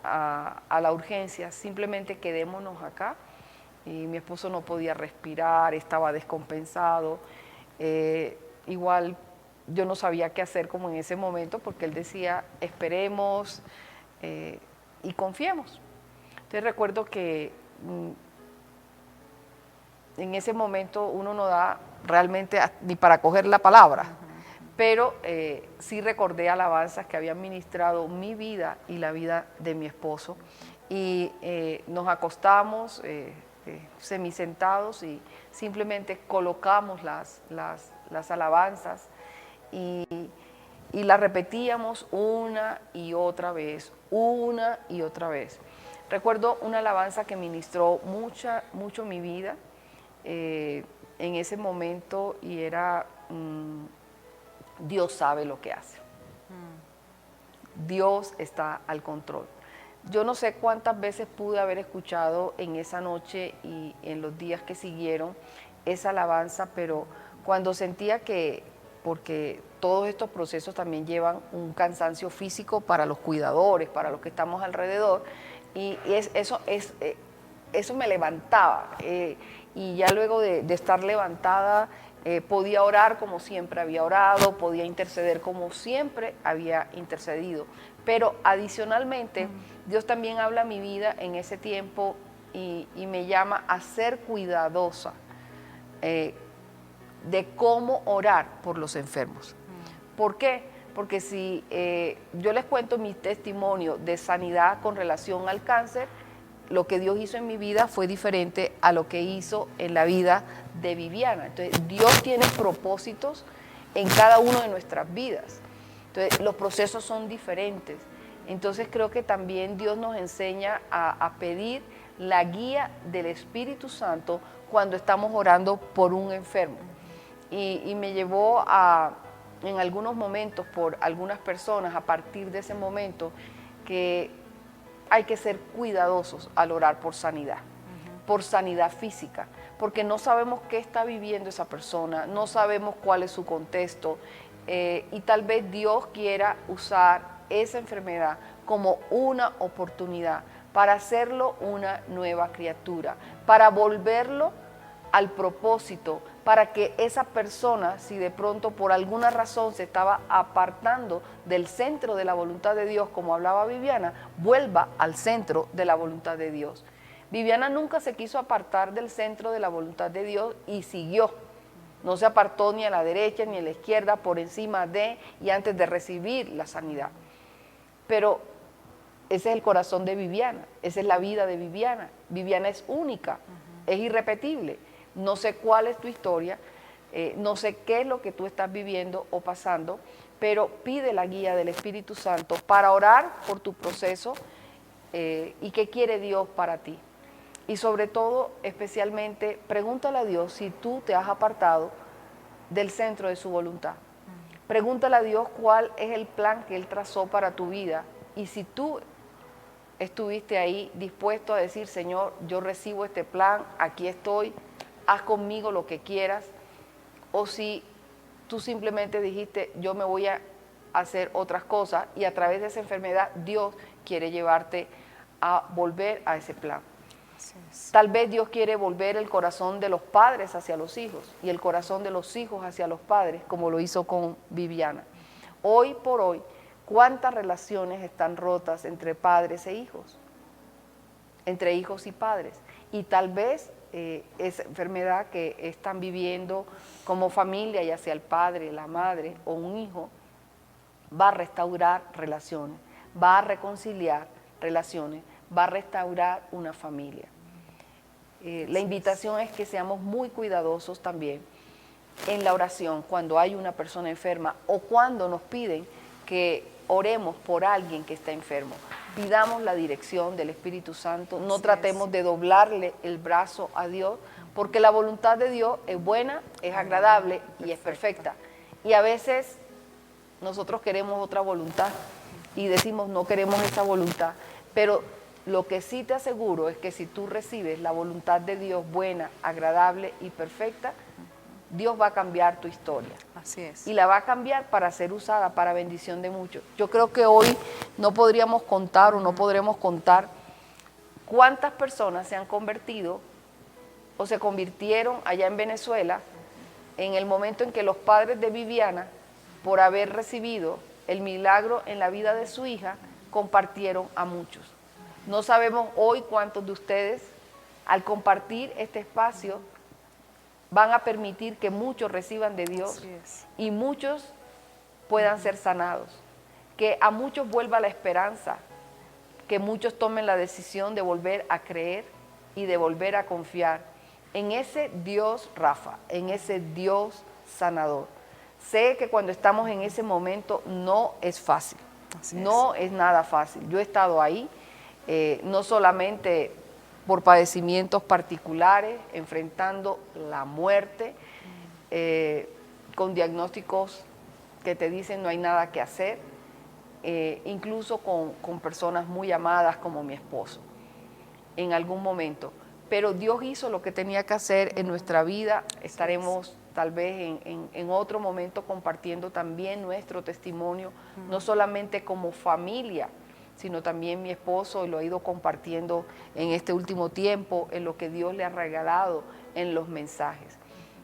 a la urgencia, simplemente quedémonos acá. Y mi esposo no podía respirar, estaba descompensado. Igual yo no sabía qué hacer como en ese momento, porque él decía, esperemos y confiemos. Entonces recuerdo que en ese momento uno no da realmente ni para coger la palabra, pero sí recordé alabanzas que habían ministrado mi vida y la vida de mi esposo. Y nos acostamos semisentados y simplemente colocamos las alabanzas y las repetíamos una y otra vez. Recuerdo una alabanza que ministró mucho mi vida en ese momento y era Dios sabe lo que hace. Dios está al control. Yo no sé cuántas veces pude haber escuchado en esa noche y en los días que siguieron esa alabanza, pero cuando sentía que, porque todos estos procesos también llevan un cansancio físico para los cuidadores, para los que estamos alrededor, y eso me levantaba. Y ya luego de estar levantada, podía orar como siempre había orado, podía interceder como siempre había intercedido. Pero adicionalmente, Dios también habla a mi vida en ese tiempo y me llama a ser cuidadosa de cómo orar por los enfermos. ¿Por qué? Porque si yo les cuento mi testimonio de sanidad con relación al cáncer, lo que Dios hizo en mi vida fue diferente a lo que hizo en la vida de Viviana. Entonces, Dios tiene propósitos en cada una de nuestras vidas. Entonces, los procesos son diferentes. Entonces, creo que también Dios nos enseña a pedir la guía del Espíritu Santo cuando estamos orando por un enfermo. Y me llevó en algunos momentos por algunas personas, a partir de ese momento, que hay que ser cuidadosos al orar por sanidad, por sanidad física, porque no sabemos qué está viviendo esa persona, no sabemos cuál es su contexto, y tal vez Dios quiera usar esa enfermedad como una oportunidad para hacerlo una nueva criatura, para volverlo al propósito, para que esa persona, si de pronto por alguna razón se estaba apartando del centro de la voluntad de Dios, como hablaba Viviana, vuelva al centro de la voluntad de Dios. Viviana nunca se quiso apartar del centro de la voluntad de Dios y siguió. No se apartó ni a la derecha ni a la izquierda, por encima de y antes de recibir la sanidad. Pero ese es el corazón de Viviana, esa es la vida de Viviana. Viviana es única, es irrepetible. No sé cuál es tu historia, no sé qué es lo que tú estás viviendo o pasando, pero pide la guía del Espíritu Santo para orar por tu proceso y qué quiere Dios para ti. Y sobre todo, especialmente, pregúntale a Dios si tú te has apartado del centro de su voluntad. Pregúntale a Dios cuál es el plan que Él trazó para tu vida Y si tú estuviste ahí dispuesto a decir, Señor, yo recibo este plan, aquí estoy, haz conmigo lo que quieras, o si tú simplemente dijiste, yo me voy a hacer otras cosas, y a través de esa enfermedad Dios quiere llevarte a volver a ese plan. Tal vez Dios quiere volver el corazón de los padres hacia los hijos y el corazón de los hijos hacia los padres, como lo hizo con Viviana. Hoy por hoy, ¿cuántas relaciones están rotas entre padres e hijos? Entre hijos y padres. Y tal vez esa enfermedad que están viviendo como familia, ya sea el padre, la madre o un hijo, va a restaurar relaciones, va a reconciliar relaciones, va a restaurar una familia. La invitación es que seamos muy cuidadosos también en la oración cuando hay una persona enferma o cuando nos piden que oremos por alguien que está enfermo. Pidamos la dirección del Espíritu Santo, no tratemos de doblarle el brazo a Dios, porque la voluntad de Dios es buena, es agradable y es perfecta. Y a veces nosotros queremos otra voluntad y decimos no queremos esa voluntad, pero lo que sí te aseguro es que si tú recibes la voluntad de Dios buena, agradable y perfecta, Dios va a cambiar tu historia. Así es. Y la va a cambiar para ser usada para bendición de muchos. Yo creo que hoy no podríamos contar o no podremos contar cuántas personas se han convertido o se convirtieron allá en Venezuela en el momento en que los padres de Viviana, por haber recibido el milagro en la vida de su hija, compartieron a muchos. No sabemos hoy cuántos de ustedes, al compartir este espacio, van a permitir que muchos reciban de Dios y muchos puedan ser sanados, que a muchos vuelva la esperanza, que muchos tomen la decisión de volver a creer y de volver a confiar en ese Dios Rafa, en ese Dios sanador. Sé que cuando estamos en ese momento no es fácil, no es nada fácil. Yo he estado ahí, no solamente por padecimientos particulares, enfrentando la muerte, con diagnósticos que te dicen no hay nada que hacer, incluso con personas muy amadas como mi esposo, en algún momento. Pero Dios hizo lo que tenía que hacer en nuestra vida. Estaremos tal vez en otro momento compartiendo también nuestro testimonio, no solamente como familia, sino también mi esposo, y lo ha ido compartiendo en este último tiempo, en lo que Dios le ha regalado en los mensajes.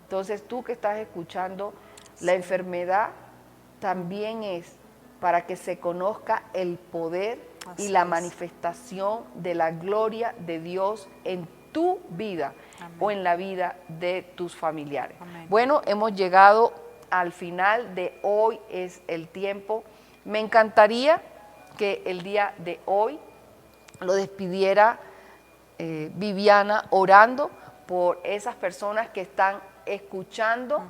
Entonces, tú que estás escuchando, la enfermedad también es para que se conozca el poder y la manifestación de la gloria de Dios en tu vida o en la vida de tus familiares. Bueno, hemos llegado al final de Hoy es el Tiempo. Me encantaría que el día de hoy lo despidiera Viviana orando por esas personas que están escuchando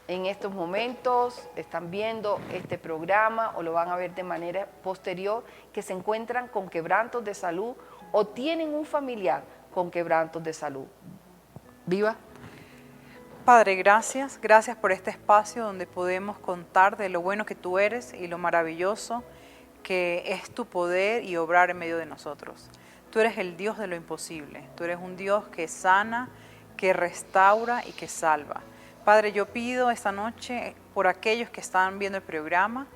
en estos momentos, están viendo este programa o lo van a ver de manera posterior, que se encuentran con quebrantos de salud o tienen un familiar con quebrantos de salud. Viva. Padre, gracias por este espacio donde podemos contar de lo bueno que tú eres y lo maravilloso que es tu poder y obrar en medio de nosotros. Tú eres el Dios de lo imposible, tú eres un Dios que sana, que restaura y que salva. Padre, yo pido esta noche por aquellos que están viendo el programa,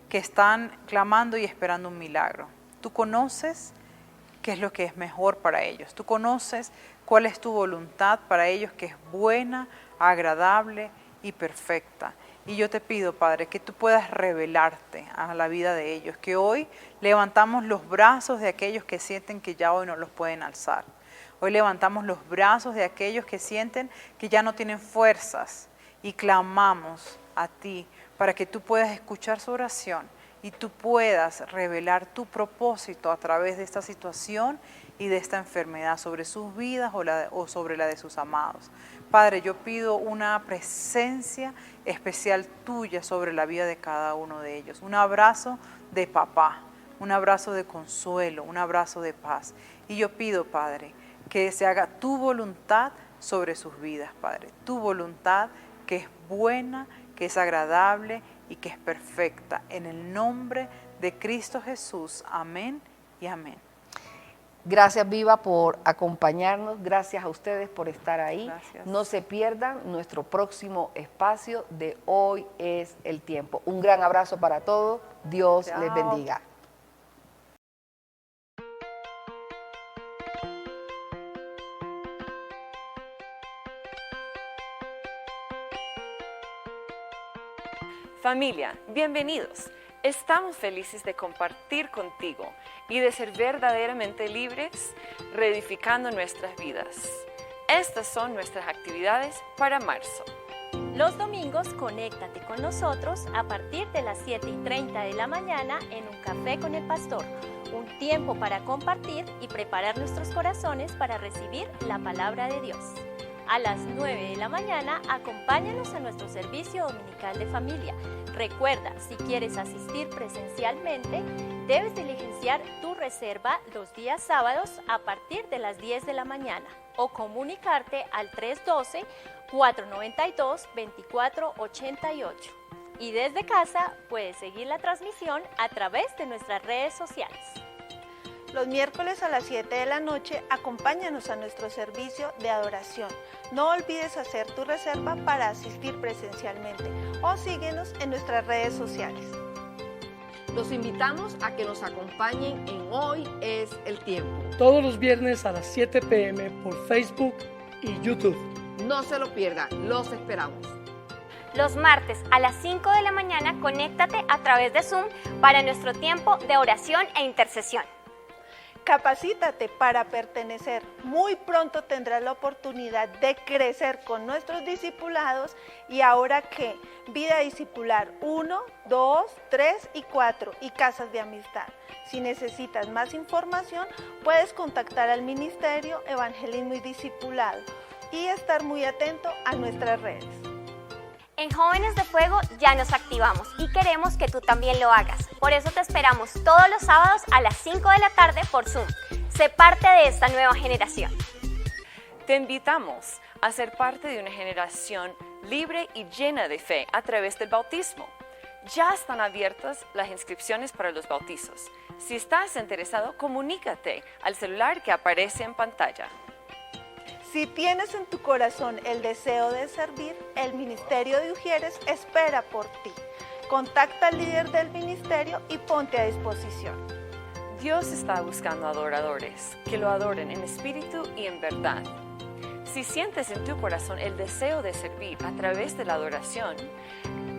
que están clamando y esperando un milagro. Tú conoces qué es lo que es mejor para ellos, tú conoces cuál es tu voluntad para ellos, que es buena, agradable y perfecta. Y yo te pido, Padre, que tú puedas revelarte a la vida de ellos, que hoy levantamos los brazos de aquellos que sienten que ya hoy no los pueden alzar. Hoy levantamos los brazos de aquellos que sienten que ya no tienen fuerzas y clamamos a ti para que tú puedas escuchar su oración y tú puedas revelar tu propósito a través de esta situación y de esta enfermedad sobre sus vidas o sobre la de sus amados. Padre, yo pido una presencia especial tuya sobre la vida de cada uno de ellos. Un abrazo de papá, un abrazo de consuelo, un abrazo de paz. Y yo pido, Padre, que se haga tu voluntad sobre sus vidas, Padre. Tu voluntad que es buena, que es agradable y que es perfecta. En el nombre de Cristo Jesús. Amén y amén. Gracias, Viva, por acompañarnos. Gracias a ustedes por estar ahí. Gracias. No se pierdan nuestro próximo espacio de Hoy es el Tiempo. Un gran abrazo para todos. Dios les bendiga. Familia, bienvenidos. Estamos felices de compartir contigo y de ser verdaderamente libres, reedificando nuestras vidas. Estas son nuestras actividades para marzo. Los domingos, conéctate con nosotros a partir de las 7:30 de la mañana en Un Café con el Pastor. Un tiempo para compartir y preparar nuestros corazones para recibir la palabra de Dios. A las 9 de la mañana, acompáñanos a nuestro servicio dominical de familia. Recuerda, si quieres asistir presencialmente, debes diligenciar tu reserva los días sábados a partir de las 10 de la mañana o comunicarte al 312-492-2488. Y desde casa puedes seguir la transmisión a través de nuestras redes sociales. Los miércoles a las 7 de la noche, acompáñanos a nuestro servicio de adoración. No olvides hacer tu reserva para asistir presencialmente o síguenos en nuestras redes sociales. Los invitamos a que nos acompañen en Hoy es el Tiempo. Todos los viernes a las 7 p.m. por Facebook y YouTube. No se lo pierdan, los esperamos. Los martes a las 5 de la mañana, conéctate a través de Zoom para nuestro tiempo de oración e intercesión. Capacítate para pertenecer. Muy pronto tendrás la oportunidad de crecer con nuestros discipulados. Y ahora que Vida Discipular 1, 2, 3 y 4 y Casas de Amistad. Si necesitas más información, puedes contactar al Ministerio Evangelismo y Discipulado y estar muy atento a nuestras redes. En Jóvenes de Fuego ya nos activamos y queremos que tú también lo hagas. Por eso te esperamos todos los sábados a las 5 de la tarde por Zoom. Sé parte de esta nueva generación. Te invitamos a ser parte de una generación libre y llena de fe a través del bautismo. Ya están abiertas las inscripciones para los bautizos. Si estás interesado, comunícate al celular que aparece en pantalla. Si tienes en tu corazón el deseo de servir, el Ministerio de Ujieres espera por ti. Contacta al líder del ministerio y ponte a disposición. Dios está buscando adoradores que lo adoren en espíritu y en verdad. Si sientes en tu corazón el deseo de servir a través de la adoración,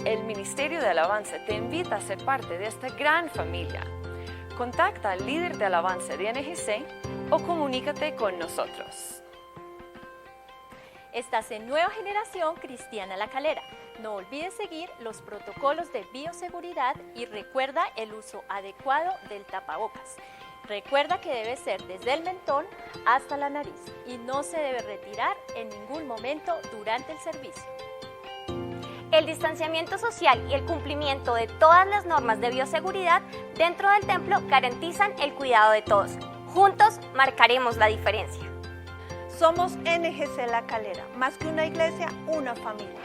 el Ministerio de Alabanza te invita a ser parte de esta gran familia. Contacta al líder de alabanza de NGC o comunícate con nosotros. Estás en Nueva Generación Cristiana La Calera. No olvides seguir los protocolos de bioseguridad y recuerda el uso adecuado del tapabocas. Recuerda que debe ser desde el mentón hasta la nariz y no se debe retirar en ningún momento durante el servicio. El distanciamiento social y el cumplimiento de todas las normas de bioseguridad dentro del templo garantizan el cuidado de todos. Juntos marcaremos la diferencia. Somos NGC La Calera, más que una iglesia, una familia.